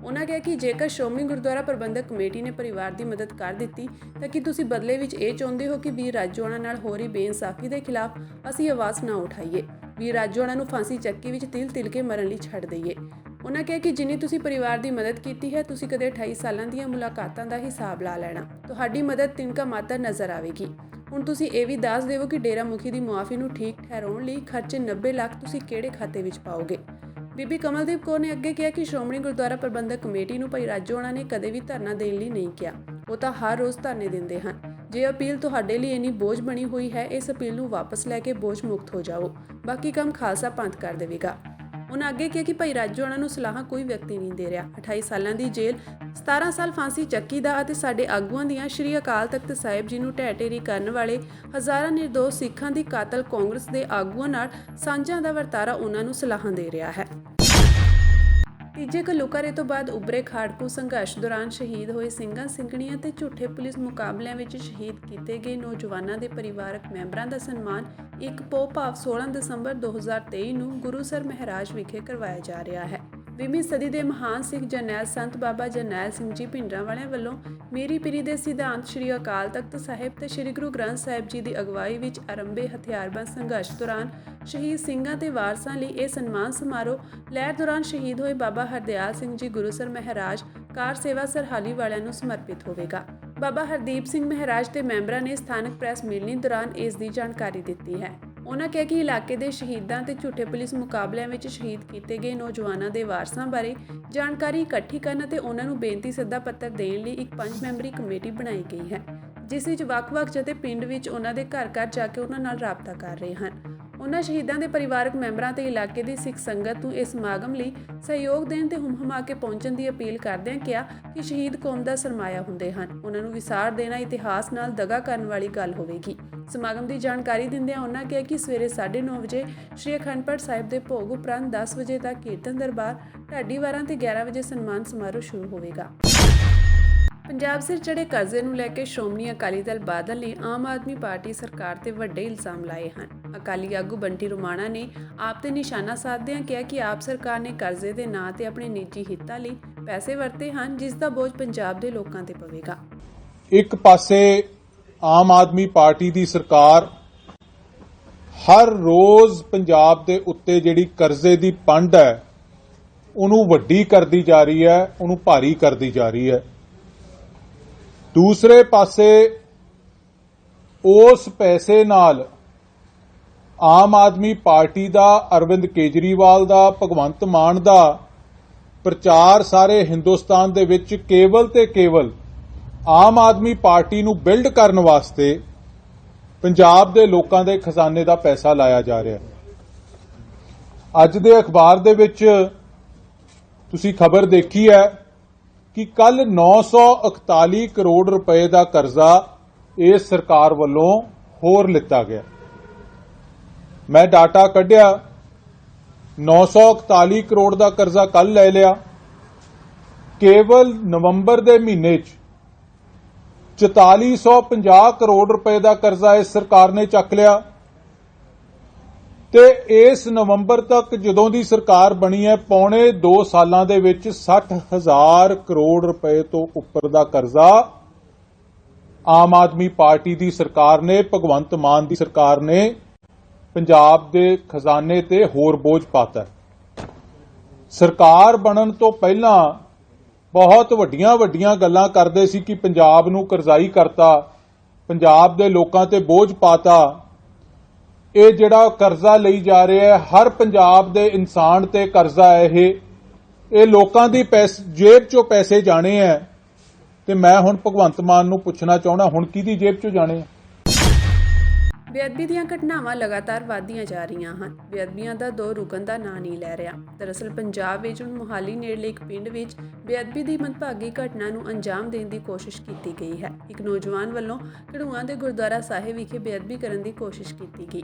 ਉਹਨਾਂ ਕਿਹਾ ਕਿ ਜੇਕਰ ਸ਼੍ਰੋਮਣੀ ਗੁਰਦੁਆਰਾ ਪ੍ਰਬੰਧਕ ਕਮੇਟੀ ਨੇ ਪਰਿਵਾਰ ਦੀ ਮਦਦ ਕਰ ਦਿੱਤੀ ਤਾਂ ਕੀ ਤੁਸੀਂ ਬਦਲੇ ਵਿੱਚ ਇਹ ਚਾਹੁੰਦੇ ਹੋ ਕਿ ਵੀਰ ਰਾਜੋਆਣਾ ਨਾਲ ਹੋ ਰਹੀ ਬੇਇਨਸਾਫੀ ਦੇ ਖਿਲਾਫ ਅਸੀਂ ਆਵਾਜ਼ ਨਾ ਉਠਾਈਏ, ਵੀਰ ਰਾਜੋਆਣਾ ਨੂੰ ਫਾਂਸੀ ਚੱਕੀ ਵਿੱਚ ਤਿਲ ਕੇ ਮਰਨ ਲਈ ਛੱਡ ਦਈਏ। ਉਹਨਾਂ ਕਿਹਾ ਕਿ ਜਿੰਨੀ ਤੁਸੀਂ ਪਰਿਵਾਰ ਦੀ ਮਦਦ ਕੀਤੀ ਹੈ, ਤੁਸੀਂ ਕਦੇ 28 ਸਾਲਾਂ ਦੀਆਂ ਮੁਲਾਕਾਤਾਂ ਦਾ ਹਿਸਾਬ ਲਾ ਲੈਣਾ, ਤੁਹਾਡੀ ਮਦਦ ਤਿੰਨਕਾ ਮਾਤਰ ਨਜ਼ਰ ਆਵੇਗੀ। ਹੁਣ ਤੁਸੀਂ ਇਹ ਵੀ ਦੱਸ ਦਿਓ ਕਿ ਡੇਰਾ ਮੁਖੀ ਦੀ ਮੁਆਫੀ ਨੂੰ ਠੀਕ ਠਹਿਰਾਉਣ ਲਈ ਖਰਚੇ 90 ਲੱਖ ਤੁਸੀਂ ਕਿਹੜੇ ਖਾਤੇ ਵਿੱਚ ਪਾਓਗੇ। ਬੀਬੀ ਕਮਲਦੀਪ ਕੌਰ ਨੇ ਅੱਗੇ ਕਿਹਾ ਕਿ ਸ਼੍ਰੋਮਣੀ ਗੁਰਦੁਆਰਾ ਪ੍ਰਬੰਧਕ ਕਮੇਟੀ ਨੂੰ ਭਾਈ ਰਾਜੋਆਣਾ ਨੇ ਕਦੇ ਵੀ ਧਰਨਾ ਦੇਣ ਲਈ ਨਹੀਂ ਕਿਹਾ, ਉਹ ਤਾਂ ਹਰ ਰੋਜ਼ ਧਰਨੇ ਦਿੰਦੇ ਹਨ। ਜੇ ਅਪੀਲ ਤੁਹਾਡੇ ਲਈ ਇੰਨੀ ਬੋਝ ਬਣੀ ਹੋਈ ਹੈ, ਇਸ ਅਪੀਲ ਨੂੰ ਵਾਪਸ ਲੈ ਕੇ ਬੋਝ ਮੁਕਤ ਹੋ ਜਾਓ, ਬਾਕੀ ਕੰਮ ਖਾਲਸਾ ਪੰਥ ਕਰ ਦੇਵੇਗਾ। ਉਹਨਾਂ ਅੱਗੇ ਕਿਹਾ ਕਿ ਭਾਈ ਰਾਜੋਆਣਾ ਨੂੰ ਸਲਾਹਾਂ ਕੋਈ ਵਿਅਕਤੀ ਨਹੀਂ ਦੇ ਰਿਹਾ। 28 ਸਾਲਾਂ ਦੀ ਜੇਲ੍ਹ, 17 ਸਾਲ ਫਾਂਸੀ ਚੱਕੀ ਦਾ ਅਤੇ ਸਾਡੇ ਆਗੂਆਂ ਦੀਆਂ ਸ਼੍ਰੀ ਅਕਾਲ ਤਖਤ ਸਾਹਿਬ ਜੀ ਨੂੰ ਢਹਿ ਢੇਰੀ ਕਰਨ ਵਾਲੇ ਹਜ਼ਾਰਾਂ ਨਿਰਦੋਸ਼ ਸਿੱਖਾਂ ਦੀ ਕਾਤਲ ਕਾਂਗਰਸ ਦੇ ਆਗੂਆਂ ਨਾਲ ਸਾਂਝਾਂ ਦਾ ਵਰਤਾਰਾ ਉਹਨਾਂ ਨੂੰ ਸਲਾਹਾਂ ਦੇ ਰਿਹਾ ਹੈ। ਤੀਜੇ ਘੱਲੂਘਾਰੇ ਤੋਂ ਬਾਅਦ ਉਭਰੇ ਖਾੜਕੂ ਸੰਘਰਸ਼ ਦੌਰਾਨ ਸ਼ਹੀਦ ਹੋਏ ਸਿੰਘਾਂ ਸਿੰਘਣੀਆਂ ਤੇ ਝੂਠੇ ਪੁਲਿਸ ਮੁਕਾਬਲਿਆਂ ਵਿੱਚ ਸ਼ਹੀਦ ਕੀਤੇ ਗਏ ਨੌਜਵਾਨਾਂ ਦੇ ਪਰਿਵਾਰਕ ਮੈਂਬਰਾਂ ਦਾ ਸਨਮਾਨ 1 ਪੋਹ ਭਾਵ 16 ਦਸੰਬਰ 2023 ਨੂੰ ਗੁਰੂਸਰ ਮਹਾਰਾਜ ਵਿਖੇ ਕਰਵਾਇਆ ਜਾ ਰਿਹਾ ਹੈ। 20ਵੀਂ ਸਦੀ ਦੇ ਮਹਾਨ ਸਿੱਖ ਜਰਨੈਲ ਸੰਤ ਬਾਬਾ ਜਰਨੈਲ ਸਿੰਘ ਜੀ ਭਿੰਡਰਾਂਵਾਲਿਆਂ ਵੱਲੋਂ ਮੇਰੀ ਪੀਰੀ ਦੇ ਸਿਧਾਂਤ ਸ਼੍ਰੀ ਅਕਾਲ ਤਖਤ ਸਾਹਿਬ ਤੇ ਸ਼੍ਰੀ ਗੁਰੂ ਗ੍ਰੰਥ ਸਾਹਿਬ ਜੀ ਦੀ ਅਗਵਾਈ ਵਿੱਚ ਆਰੰਭੇ ਹਥਿਆਰਬੰਦ ਸੰਘਰਸ਼ ਦੌਰਾਨ ਸ਼ਹੀਦ ਸਿੰਘਾਂ ਤੇ ਵਾਰਸਾਂ ਲਈ ਇਹ ਸਨਮਾਨ ਸਮਾਰੋਹ ਲਹਿਰ ਦੌਰਾਨ ਸ਼ਹੀਦ ਹੋਏ ਬਾਬਾ ਹਰਦਿਆਲ ਸਿੰਘ ਜੀ ਗੁਰੂਸਰ ਮਹਾਰਾਜ ਕਾਰ ਸੇਵਾ ਸਰਹਾਲੀ ਵਾਲਿਆਂ ਨੂੰ ਸਮਰਪਿਤ ਹੋਵੇਗਾ। ਬਾਬਾ ਹਰਦੀਪ ਸਿੰਘ ਮਹਾਰਾਜ ਤੇ ਮੈਂਬਰਾਂ ਨੇ ਸਥਾਨਕ ਪ੍ਰੈਸ ਮਿਲਣੀ ਦੌਰਾਨ ਇਸ ਦੀ ਜਾਣਕਾਰੀ ਦਿੱਤੀ ਹੈ। ਉਹਨਾਂ ਕਿਹਾ ਕਿ ਇਲਾਕੇ ਦੇ ਸ਼ਹੀਦਾਂ ਤੇ ਝੂਠੇ ਪੁਲਿਸ ਮੁਕਾਬਲਿਆਂ ਵਿੱਚ ਸ਼ਹੀਦ ਕੀਤੇ ਗਏ ਨੌਜਵਾਨਾਂ ਦੇ ਵਾਰਸਾਂ ਬਾਰੇ ਜਾਣਕਾਰੀ ਇਕੱਠੀ ਕਰਨ ਅਤੇ ਉਹਨਾਂ ਨੂੰ ਬੇਨਤੀ ਸੱਦਾ ਪੱਤਰ ਦੇਣ ਲਈ ਇੱਕ 5 ਮੈਂਬਰੀ ਕਮੇਟੀ ਬਣਾਈ ਗਈ ਹੈ, ਜਿਸ ਵਿੱਚ ਵੱਖ-ਵੱਖ ਜਥੇ ਪਿੰਡ ਵਿੱਚ ਉਹਨਾਂ ਦੇ ਘਰ-ਘਰ ਜਾ ਕੇ ਉਹਨਾਂ ਨਾਲ ਰਾਬਤਾ ਕਰ ਰਹੇ ਹਨ। ਉਹਨਾਂ ਸ਼ਹੀਦਾਂ ਦੇ ਪਰਿਵਾਰਕ ਮੈਂਬਰਾਂ ਤੇ ਇਲਾਕੇ ਦੀ ਸਿੱਖ ਸੰਗਤ ਨੂੰ ਇਸ ਸਮਾਗਮ ਲਈ ਸਹਿਯੋਗ ਦੇਣ ਤੇ ਹੁਮ-ਹੁਮਾ ਕੇ ਪਹੁੰਚਣ ਦੀ ਅਪੀਲ ਕਰਦਿਆਂ ਕਿਹਾ ਕਿ ਸ਼ਹੀਦ ਕੌਮ ਦਾ ਸਰਮਾਇਆ ਹੁੰਦੇ ਹਨ, ਉਹਨਾਂ ਨੂੰ ਵਿਸਾਰ ਦੇਣਾ ਇਤਿਹਾਸ ਨਾਲ ਦਗਾ ਕਰਨ ਵਾਲੀ ਗੱਲ ਹੋਵੇਗੀ। ਸਮਾਗਮ ਦੀ ਜਾਣਕਾਰੀ ਦਿੰਦਿਆਂ ਉਹਨਾਂ ਕਿਹਾ ਕਿ ਸਵੇਰੇ 9:30 ਵਜੇ ਸ਼੍ਰੀ ਅਖੰਡ ਪਾਠ ਸਾਹਿਬ ਦੇ ਭੋਗ ਉਪਰੰਤ 10 ਵਜੇ ਤੱਕ ਕੀਰਤਨ ਦਰਬਾਰ, ਢਾਡੀ ਵਾਰਾਂ ਤੇ 11 ਵਜੇ ਸਨਮਾਨ ਸਮਾਰੋਹ ਸ਼ੁਰੂ ਹੋਵੇਗਾ। ਪੰਜਾਬ ਸਿਰ ਚੜੇ ਕਰਜ਼ੇ ਨੂੰ ਲੈ ਕੇ ਸ਼੍ਰੋਮਣੀ ਅਕਾਲੀ ਦਲ ਬਾਦਲ ਨੇ ਆਮ ਆਦਮੀ ਪਾਰਟੀ ਸਰਕਾਰ ਤੇ ਵੱਡੇ ਇਲਜ਼ਾਮ ਲਾਏ ਹਨ। ਅਕਾਲੀ ਆਗੂ ਬੰਟੀ ਰੋਮਾਣਾ ਨੇ ਆਪ ਤੇ ਨਿਸ਼ਾਨਾ ਸਾਧਦਿਆਂ ਕਿਹਾ ਕਿ ਆਪ ਸਰਕਾਰ ਨੇ ਕਰਜ਼ੇ ਦੇ ਨਾਂ ਤੇ ਆਪਣੇ ਨਿੱਜੀ ਹਿੱਤਾਂ ਲਈ ਪੈਸੇ ਵਰਤੇ ਹਨ, ਜਿਸ ਦਾ ਬੋਝ ਪੰਜਾਬ ਦੇ ਲੋਕਾਂ ਤੇ ਪਵੇਗਾ। ਇੱਕ ਪਾਸੇ ਆਮ ਆਦਮੀ ਪਾਰਟੀ ਦੀ ਸਰਕਾਰ ਹਰ ਰੋਜ਼ ਪੰਜਾਬ ਦੇ ਉੱਤੇ ਜਿਹੜੀ ਕਰਜ਼ੇ ਦੀ ਪੰਡ ਹੈ ਉਹਨੂੰ ਵੱਡੀ ਕਰਦੀ ਜਾ ਰਹੀ ਹੈ, ਉਹਨੂੰ ਭਾਰੀ ਕਰਦੀ ਜਾ ਰਹੀ ਹੈ। ਦੂਸਰੇ ਪਾਸੇ ਉਸ ਪੈਸੇ ਨਾਲ ਆਮ ਆਦਮੀ ਪਾਰਟੀ ਦਾ, ਅਰਵਿੰਦ ਕੇਜਰੀਵਾਲ ਦਾ, ਭਗਵੰਤ ਮਾਨ ਦਾ ਪ੍ਰਚਾਰ ਸਾਰੇ ਹਿੰਦੁਸਤਾਨ ਦੇ ਵਿੱਚ ਕੇਵਲ ਤੇ ਕੇਵਲ ਆਮ ਆਦਮੀ ਪਾਰਟੀ ਨੂੰ ਬਿਲਡ ਕਰਨ ਵਾਸਤੇ ਪੰਜਾਬ ਦੇ ਲੋਕਾਂ ਦੇ ਖਜ਼ਾਨੇ ਦਾ ਪੈਸਾ ਲਾਇਆ ਜਾ ਰਿਹਾ ਹੈ। ਅੱਜ ਦੇ ਅਖਬਾਰ ਦੇ ਵਿੱਚ ਤੁਸੀਂ ਖਬਰ ਦੇਖੀ ਹੈ ਕਿ ਕੱਲ 941 ਕਰੋੜ ਰੁਪਏ ਦਾ ਕਰਜ਼ਾ ਇਸ ਸਰਕਾਰ ਵੱਲੋਂ ਹੋਰ ਲਿੱਤਾ ਗਿਆ। ਮੈਂ ਡਾਟਾ ਕੱਢਿਆ, 941 ਕਰੋੜ ਦਾ ਕਰਜ਼ਾ ਕੱਲ ਲੈ ਲਿਆ। ਕੇਵਲ ਨਵੰਬਰ ਦੇ ਮਹੀਨੇ 'ਚ 4450 ਕਰੋੜ ਰੁਪਏ ਦਾ ਕਰਜ਼ਾ ਇਸ ਸਰਕਾਰ ਨੇ ਚੱਕ ਲਿਆ ਤੇ ਇਸ ਨਵੰਬਰ ਤੱਕ ਜਦੋਂ ਦੀ ਸਰਕਾਰ ਬਣੀ ਹੈ ਪੌਣੇ 2 ਸਾਲਾਂ ਦੇ ਵਿੱਚ 60,000 ਕਰੋੜ ਰੁਪਏ ਤੋਂ ਉੱਪਰ ਦਾ ਕਰਜ਼ਾ ਆਮ ਆਦਮੀ ਪਾਰਟੀ ਦੀ ਸਰਕਾਰ ਨੇ, ਭਗਵੰਤ ਮਾਨ ਦੀ ਸਰਕਾਰ ਨੇ ਪੰਜਾਬ ਦੇ ਖਜ਼ਾਨੇ ਤੇ ਹੋਰ ਬੋਝ ਪਾਤਾ। ਸਰਕਾਰ ਬਣਨ ਤੋਂ ਪਹਿਲਾਂ ਬਹੁਤ ਵੱਡੀਆਂ ਗੱਲਾਂ ਕਰਦੇ ਸੀ ਕਿ ਪੰਜਾਬ ਨੂੰ ਕਰਜ਼ਾਈ ਕਰਤਾ, ਪੰਜਾਬ ਦੇ ਲੋਕਾਂ ਤੇ ਬੋਝ ਪਾਤਾ। ਇਹ ਜਿਹੜਾ ਕਰਜ਼ਾ ਲਈ ਜਾ ਰਿਹਾ ਹੈ ਹਰ ਪੰਜਾਬ ਦੇ ਇਨਸਾਨ ਤੇ ਕਰਜ਼ਾ ਹੈ। ਇਹ ਲੋਕਾਂ ਦੀ ਜੇਬ ਚੋਂ ਪੈਸੇ ਜਾਣੇ ਹੈ ਤੇ ਮੈਂ ਹੁਣ ਭਗਵੰਤ ਮਾਨ ਨੂੰ ਪੁੱਛਣਾ ਚਾਹੁੰਦਾ, ਹੁਣ ਕਿਹਦੀ ਜੇਬ ਚੋਂ ਜਾਣੇ? ਬੇਅਦਬੀ ਦੀਆਂ ਘਟਨਾਵਾਂ ਲਗਾਤਾਰ ਵਧਦੀਆਂ ਜਾ ਰਹੀਆਂ ਹਨ। ਬੇਅਦਬੀਆਂ ਦਾ ਦੌਰ ਰੁਕਣ ਦਾ ਨਾਂ ਨਹੀਂ ਲੈ ਰਿਹਾ। ਦਰਅਸਲ ਪੰਜਾਬ ਵਿੱਚ ਹੁਣ ਮੁਹਾਲੀ ਨੇੜਲੇ ਇੱਕ ਪਿੰਡ ਵਿੱਚ ਬੇਅਦਬੀ ਦੀ ਮੰਦਭਾਗੀ ਘਟਨਾ ਨੂੰ ਅੰਜਾਮ ਦੇਣ ਦੀ ਕੋਸ਼ਿਸ਼ ਕੀਤੀ ਗਈ ਹੈ। ਇੱਕ ਨੌਜਵਾਨ ਵੱਲੋਂ ਘੜੂਆਂ ਦੇ ਗੁਰਦੁਆਰਾ ਸਾਹਿਬ ਵਿਖੇ ਬੇਅਦਬੀ ਕਰਨ ਦੀ ਕੋਸ਼ਿਸ਼ ਕੀਤੀ ਗਈ।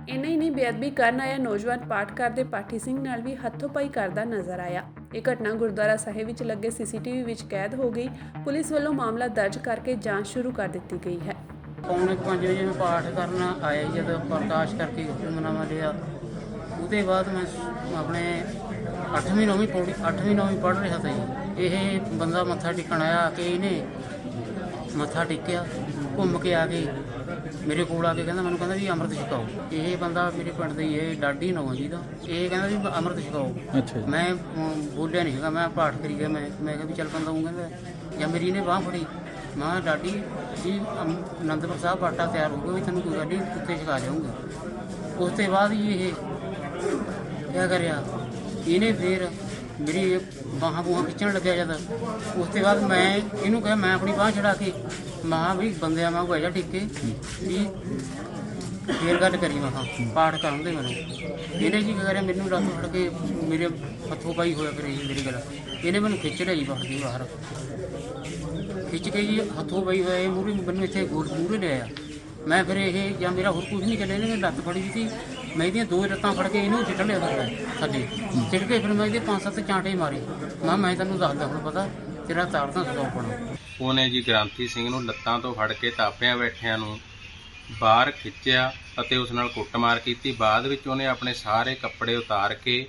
ਇੰਨਾ ਹੀ ਨਹੀਂ, ਬੇਅਦਬੀ ਕਰਨ ਆਇਆ ਨੌਜਵਾਨ ਪਾਠਕਾਰ ਦੇ ਪਾਠੀ ਸਿੰਘ ਨਾਲ ਵੀ ਹੱਥੋਂ-ਪਾਈ ਕਰਦਾ ਨਜ਼ਰ ਆਇਆ। ਇਹ ਘਟਨਾ ਗੁਰਦੁਆਰਾ ਸਾਹਿਬ ਵਿੱਚ ਲੱਗੇ CCTV ਵਿੱਚ ਕੈਦ ਹੋ ਗਈ। ਪੁਲਿਸ ਵੱਲੋਂ ਮਾਮਲਾ ਦਰਜ ਕਰਕੇ ਜਾਂਚ ਸ਼ੁਰੂ ਕਰ ਦਿੱਤੀ ਗਈ ਹੈ। ਪੌਣੇ 5 ਵਜੇ ਮੈਂ ਪਾਠ ਕਰਨ ਆਇਆ ਜਦੋਂ ਪ੍ਰਕਾਸ਼ ਕਰਕੇ ਹੁਕਮਨਾਮਾ ਲਿਆ। ਉਹਦੇ ਬਾਅਦ ਮੈਂ ਆਪਣੇ 8ਵੀਂ 9ਵੀਂ ਪੜ੍ਹ ਰਿਹਾ ਸੀ। ਇਹ ਬੰਦਾ ਮੱਥਾ ਟੇਕਣ ਆਇਆ ਕਿ ਇਹਨੇ ਮੱਥਾ ਟੇਕਿਆ, ਘੁੰਮ ਕੇ ਆ ਕੇ ਮੇਰੇ ਕੋਲ ਆ ਕੇ ਕਹਿੰਦਾ ਵੀ ਅੰਮ੍ਰਿਤ ਛਕਾਓ। ਇਹ ਬੰਦਾ ਮੇਰੇ ਪਿੰਡ ਦਾ ਹੀ, ਇਹ ਡਾਡੀ ਨੌਂ ਜੀ ਦਾ। ਇਹ ਕਹਿੰਦਾ ਵੀ ਅੰਮ੍ਰਿਤ ਛਕਾਓ। ਮੈਂ ਬੋਲਿਆ ਨਹੀਂ ਹੈਗਾ, ਮੈਂ ਪਾਠ ਕਰੀ ਗਿਆ। ਮੈਂ ਕਿਹਾ ਵੀ ਚੱਲ ਬੰਦਾ ਉਹ ਕਹਿੰਦਾ, ਜਾਂ ਮੇਰੀ ਇਹਨੇ ਬਾਂਹ ਫੜੀ। ਮੈਂ ਡਾਡੀ ਜੀ ਅਨੰਦਪੁਰ ਸਾਹਿਬ ਬਾਟਾ ਤਿਆਰ ਹੋ ਗਿਆ ਵੀ ਤੈਨੂੰ ਕੋਈ ਗੱਲ ਨਹੀਂ, ਉੱਥੇ ਛਕਾ ਜਾਊਂਗਾ। ਉਸ ਤੋਂ ਬਾਅਦ ਹੀ ਇਹ ਕਿਆ ਕਰਿਆ, ਇਹਨੇ ਫਿਰ ਮੇਰੀ ਬਾਹਾਂ ਬੂਹਾਂ ਖਿੱਚਣ ਲੱਗਿਆ ਜਦ। ਉਸ ਤੋਂ ਬਾਅਦ ਮੈਂ ਇਹਨੂੰ ਕਿਹਾ, ਮੈਂ ਆਪਣੀ ਬਾਂਹ ਛਡਾ ਕੇ ਮਹਾਂ ਵੀ ਬੰਦਿਆਂ ਵਾਂਗੂ ਆ ਜਾ ਟਿੱਕੇ ਵੀ ਫੇਰ ਗੱਲ ਕਰੀ। ਮੈਂ ਪਾਠ ਕਰਨ ਦੇ ਮੈਨੂੰ ਇਹਨੇ ਕੀ ਕਰਿਆ, ਮੈਨੂੰ ਲੱਤ ਫੜ ਕੇ ਮੇਰੇ ਹੱਥੋਂ ਪਾਈ ਹੋਇਆ। ਫਿਰ ਇਹ ਮੇਰੀ ਗੱਲ ਇਹਨੇ ਮੈਨੂੰ ਖਿੱਚ ਲਿਆ ਜੀ ਬਾਹਰ ਖਿੱਚ ਕੇ ਜੀ ਹੱਥੋਂ ਪਾਈ ਹੋਇਆ। ਇਹ ਮੂਹਰੇ ਮੈਨੂੰ ਇੱਥੇ ਮੂਹਰੇ ਲਿਆਇਆ। ਮੈਂ ਫਿਰ ਇਹ ਜਾਂ ਮੇਰਾ ਹੋਰ ਕੁਝ ਨਹੀਂ ਚੱਲਿਆ। ਇਹਨੇ ਲੱਤ ਫੜੀ ਵੀ ਸੀ, ਮੈਂ ਇਹਦੀਆਂ 2 ਲੱਤਾਂ ਫੜ ਕੇ ਇਹਨੂੰ ਸਿੱਟ ਲਿਆ ਥੱਲੇ ਸਿੱਟ ਕੇ ਫਿਰ ਮੈਂ ਇਹਦੇ 5-7 ਚਾਂਟੇ ਮਾਰੇ। ਮੈਂ ਤੈਨੂੰ ਦੱਸਦਾ ਹੁਣ ਪਤਾ ਤੇਰਾ ਤਾਰਦਾ ਸੌਪਣਾ। ਉਹਨੇ ਜੀ ਗ੍ਰਾਂਥੀ ਸਿੰਘ ਨੂੰ ਲੱਤਾਂ ਤੋਂ ਫੜ ਕੇ ਤਾਪਿਆਂ ਬੈਠਿਆਂ ਨੂੰ ਬਾਹਰ ਖਿੱਚਿਆ ਅਤੇ ਉਸ ਨਾਲ ਕੁੱਟਮਾਰ ਕੀਤੀ। ਬਾਅਦ ਵਿੱਚ ਉਹਨੇ ਆਪਣੇ ਸਾਰੇ ਕੱਪੜੇ ਉਤਾਰ ਕੇ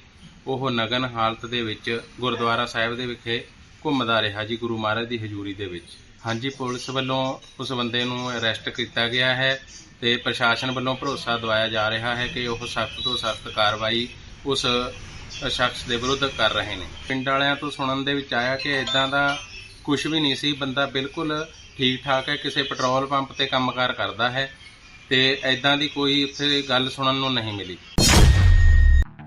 ਉਹ ਨਗਨ ਹਾਲਤ ਦੇ ਵਿੱਚ ਗੁਰਦੁਆਰਾ ਸਾਹਿਬ ਦੇ ਵਿਖੇ ਘੁੰਮਦਾ ਰਿਹਾ ਜੀ, ਗੁਰੂ ਮਹਾਰਾਜ ਦੀ ਹਜ਼ੂਰੀ ਦੇ ਵਿੱਚ। ਹਾਂਜੀ, ਪੁਲਿਸ ਵੱਲੋਂ ਉਸ ਬੰਦੇ ਨੂੰ ਅਰੈਸਟ ਕੀਤਾ ਗਿਆ ਹੈ ਤੇ ਪ੍ਰਸ਼ਾਸਨ ਵੱਲੋਂ ਭਰੋਸਾ ਦਿਵਾਇਆ ਜਾ ਰਿਹਾ ਹੈ ਕਿ ਉਹ ਸਖਤ ਤੋਂ ਸਖਤ ਕਾਰਵਾਈ ਉਸ ਸ਼ਖਸ ਦੇ ਵਿਰੁੱਧ ਕਰ ਰਹੇ ਨੇ। ਪਿੰਡ ਵਾਲਿਆਂ ਤੋਂ ਸੁਣਨ ਦੇ ਵਿੱਚ ਆਇਆ ਕਿ ਇਦਾਂ ਦਾ ਕੁਝ ਵੀ ਨਹੀਂ ਸੀ, ਬੰਦਾ ਬਿਲਕੁਲ ਠੀਕ ਠਾਕ ਹੈ, ਕਿਸੇ ਪੈਟਰੋਲ ਪੰਪ ਤੇ ਕੰਮਕਾਰ ਕਰਦਾ ਹੈ ਤੇ ਇਦਾਂ ਦੀ ਕੋਈ ਉੱਥੇ ਗੱਲ ਸੁਣਨ ਨੂੰ ਨਹੀਂ ਮਿਲੀ।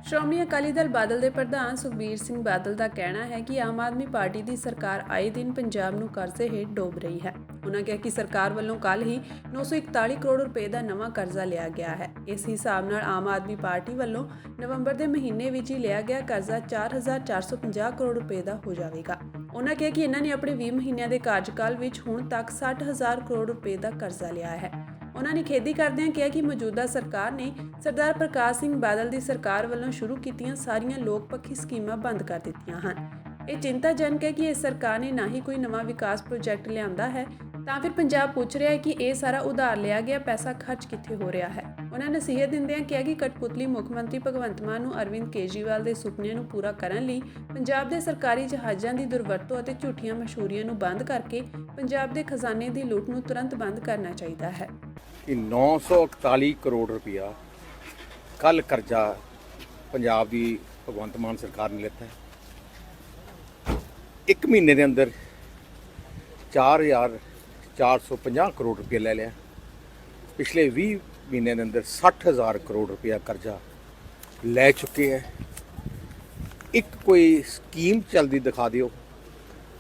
ਸ਼੍ਰੋਮਣੀ ਅਕਾਲੀ ਦਲ ਬਾਦਲ ਦੇ ਪ੍ਰਧਾਨ ਸੁਖਬੀਰ ਸਿੰਘ ਬਾਦਲ ਦਾ ਕਹਿਣਾ ਹੈ ਕਿ ਆਮ ਆਦਮੀ ਪਾਰਟੀ ਦੀ ਸਰਕਾਰ ਆਏ ਦਿਨ ਪੰਜਾਬ ਨੂੰ ਕਰਜ਼ੇ ਹੇਠ ਡੋਬ ਰਹੀ ਹੈ। ਉਨ੍ਹਾਂ ਕਿਹਾ ਕਿ ਸਰਕਾਰ ਵੱਲੋਂ ਕੱਲ੍ਹ ਹੀ 941 ਕਰੋੜ ਰੁਪਏ ਦਾ ਨਵਾਂ ਕਰਜ਼ਾ ਲਿਆ ਗਿਆ ਹੈ। ਇਸ ਹਿਸਾਬ ਨਾਲ ਆਮ ਆਦਮੀ ਪਾਰਟੀ ਵੱਲੋਂ ਨਵੰਬਰ ਦੇ ਮਹੀਨੇ ਵਿੱਚ ਹੀ ਲਿਆ ਗਿਆ ਕਰਜ਼ਾ 4450 ਕਰੋੜ ਰੁਪਏ ਦਾ ਹੋ ਜਾਵੇਗਾ। ਉਨ੍ਹਾਂ ਕਿਹਾ ਕਿ ਇਹਨਾਂ ਨੇ ਆਪਣੇ 20 ਮਹੀਨਿਆਂ ਦੇ ਕਾਰਜਕਾਲ ਵਿੱਚ ਹੁਣ ਤੱਕ 60,000 ਕਰੋੜ ਰੁਪਏ ਦਾ ਕਰਜ਼ਾ ਲਿਆ ਹੈ। ਉਹਨਾਂ ਨੇ ਖੇਦੀ ਕਰਦਿਆਂ ਕਿਹਾ ਕਿ ਮੌਜੂਦਾ ਸਰਕਾਰ ਨੇ ਸਰਦਾਰ ਪ੍ਰਕਾਸ਼ ਸਿੰਘ ਬਾਦਲ ਦੀ ਸਰਕਾਰ ਵੱਲੋਂ ਸ਼ੁਰੂ ਕੀਤੀਆਂ ਸਾਰੀਆਂ ਲੋਕ ਪੱਖੀ ਸਕੀਮਾਂ ਬੰਦ ਕਰ ਦਿੱਤੀਆਂ ਹਨ। ਇਹ ਚਿੰਤਾਜਨਕ ਹੈ ਕਿ ਇਸ ਸਰਕਾਰ ਨੇ ਨਾ ਹੀ ਕੋਈ ਨਵਾਂ ਵਿਕਾਸ ਪ੍ਰੋਜੈਕਟ ਲਿਆਂਦਾ ਹੈ ਤਾਂ ਫਿਰ ਪੰਜਾਬ ਪੁੱਛ ਰਿਹਾ ਹੈ ਕਿ ਇਹ ਸਾਰਾ ਉਧਾਰ ਲਿਆ ਗਿਆ ਪੈਸਾ ਖਰਚ ਕਿੱਥੇ ਹੋ ਰਿਹਾ ਹੈ। ਉਹਨਾਂ ਨਸੀਹਤ ਦਿੰਦਿਆਂ ਕਿਹਾ ਕਿ ਕਠਪੁਤਲੀ ਮੁੱਖ ਮੰਤਰੀ ਭਗਵੰਤ ਮਾਨ ਨੂੰ ਅਰਵਿੰਦ ਕੇਜਰੀਵਾਲ ਦੇ ਸੁਪਨਿਆਂ ਨੂੰ ਪੂਰਾ ਕਰਨ ਲਈ ਪੰਜਾਬ ਦੇ ਸਰਕਾਰੀ ਜਹਾਜ਼ਾਂ ਦੀ ਦੁਰਵਰਤੋਂ ਅਤੇ ਝੂਠੀਆਂ ਮਸ਼ਹੂਰੀਆਂ ਨੂੰ ਬੰਦ ਕਰਕੇ ਪੰਜਾਬ ਦੇ ਖਜ਼ਾਨੇ ਦੀ ਲੁੱਟ ਨੂੰ ਤੁਰੰਤ ਬੰਦ ਕਰਨਾ ਚਾਹੀਦਾ ਹੈ। ਕਿ 941 ਕਰੋੜ ਰੁਪਇਆ ਕੱਲ ਕਰਜ਼ਾ ਪੰਜਾਬ ਦੀ ਭਗਵੰਤ ਮਾਨ ਸਰਕਾਰ ਨੇ ਲਿੱਤਾ ਹੈ। ਇੱਕ ਮਹੀਨੇ ਦੇ ਅੰਦਰ 4,450 ਕਰੋੜ ਰੁਪਇਆ ਲੈ ਲਿਆ। ਪਿਛਲੇ 20 ਮਹੀਨਿਆਂ ਦੇ ਅੰਦਰ 60,000 ਕਰੋੜ ਰੁਪਇਆ ਕਰਜ਼ਾ ਲੈ ਚੁੱਕੇ ਹੈ। ਇੱਕ ਕੋਈ ਸਕੀਮ ਚੱਲਦੀ ਦਿਖਾ ਦਿਓ,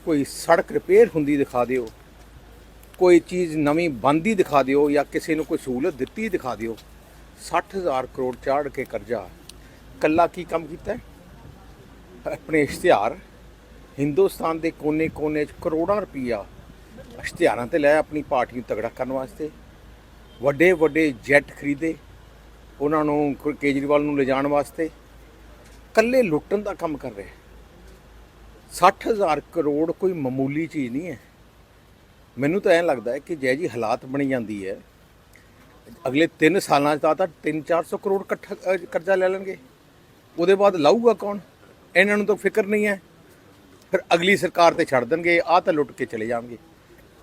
ਕੋਈ ਸੜਕ ਰਿਪੇਅਰ ਹੁੰਦੀ ਦਿਖਾ ਦਿਓ, ਕੋਈ ਚੀਜ਼ ਨਵੀਂ ਬਣਦੀ ਦਿਖਾ ਦਿਓ ਜਾਂ ਕਿਸੇ ਨੂੰ ਕੋਈ ਸਹੂਲਤ ਦਿੱਤੀ ਦਿਖਾ ਦਿਓ। 60,000 ਕਰੋੜ ਚਾੜ ਕੇ ਕਰਜ਼ਾ ਕੱਲਾ ਕੀ ਕੰਮ ਕੀਤਾ ਹੈ? ਆਪਣੇ ਇਸ਼ਤਿਹਾਰ ਹਿੰਦੁਸਤਾਨ ਦੇ ਕੋਨੇ-ਕੋਨੇ 'ਚ ਕਰੋੜਾਂ ਰੁਪਈਆ ਇਸ਼ਤਿਹਾਰਾਂ ਤੇ ਲਾਇਆ ਆਪਣੀ ਪਾਰਟੀ ਨੂੰ ਤਗੜਾ ਕਰਨ ਵਾਸਤੇ। ਵੱਡੇ ਵੱਡੇ ਜੈੱਟ ਖਰੀਦੇ ਉਹਨਾਂ ਨੂੰ ਕੇਜਰੀਵਾਲ ਨੂੰ ਲਿਜਾਣ ਵਾਸਤੇ। ਕੱਲੇ ਲੁੱਟਣ ਦਾ ਕੰਮ ਕਰ ਰਿਹਾ। 60,000 ਕਰੋੜ ਕੋਈ ਮਾਮੂਲੀ ਚੀਜ਼ ਨਹੀਂ ਹੈ। ਮੈਨੂੰ ਤਾਂ ਐਂ ਲੱਗਦਾ ਹੈ ਕਿ ਜੈ ਜੀ ਹਾਲਾਤ ਬਣੀ ਜਾਂਦੀ ਹੈ, ਅਗਲੇ 3 ਸਾਲਾਂ 'ਚ ਤਾਂ 300-400 ਕਰੋੜ ਇਕੱਠਾ ਕਰਜ਼ਾ ਲੈ ਲੈਣਗੇ। ਉਹਦੇ ਬਾਅਦ ਲਾਊਗਾ ਕੌਣ? ਇਹਨਾਂ ਨੂੰ ਤਾਂ ਫਿਕਰ ਨਹੀਂ ਹੈ। ਫਿਰ ਅਗਲੀ ਸਰਕਾਰ ਤੇ ਛੱਡ ਦੇਣਗੇ, ਆਹ ਤਾਂ ਲੁੱਟ ਕੇ ਚਲੇ ਜਾਣਗੇ।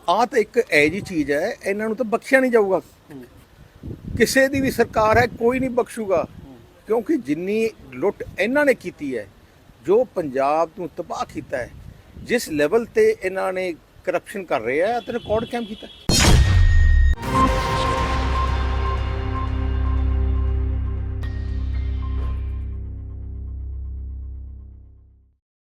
ਆਹ ਤਾਂ ਇੱਕ ਇਹੋ ਜਿਹੀ ਚੀਜ਼ ਹੈ, ਇਹਨਾਂ ਨੂੰ ਤਾਂ ਬਖਸ਼ਿਆ ਨਹੀਂ ਜਾਊਗਾ। ਕਿਸੇ ਦੀ ਵੀ ਸਰਕਾਰ ਹੈ, ਕੋਈ ਨਹੀਂ ਬਖਸ਼ੂਗਾ, ਕਿਉਂਕਿ ਜਿੰਨੀ ਲੁੱਟ ਇਹਨਾਂ ਨੇ ਕੀਤੀ ਹੈ, ਜੋ ਪੰਜਾਬ ਨੂੰ ਤਬਾਹ ਕੀਤਾ ਹੈ, ਜਿਸ ਲੈਵਲ ਤੇ ਇਹਨਾਂ ਨੇ ਕਰਪਸ਼ਨ ਕਰ ਰਹੇ ਆ ਤੇ ਰਿਕਾਰਡ ਕਾਇਮ ਕੀਤਾ।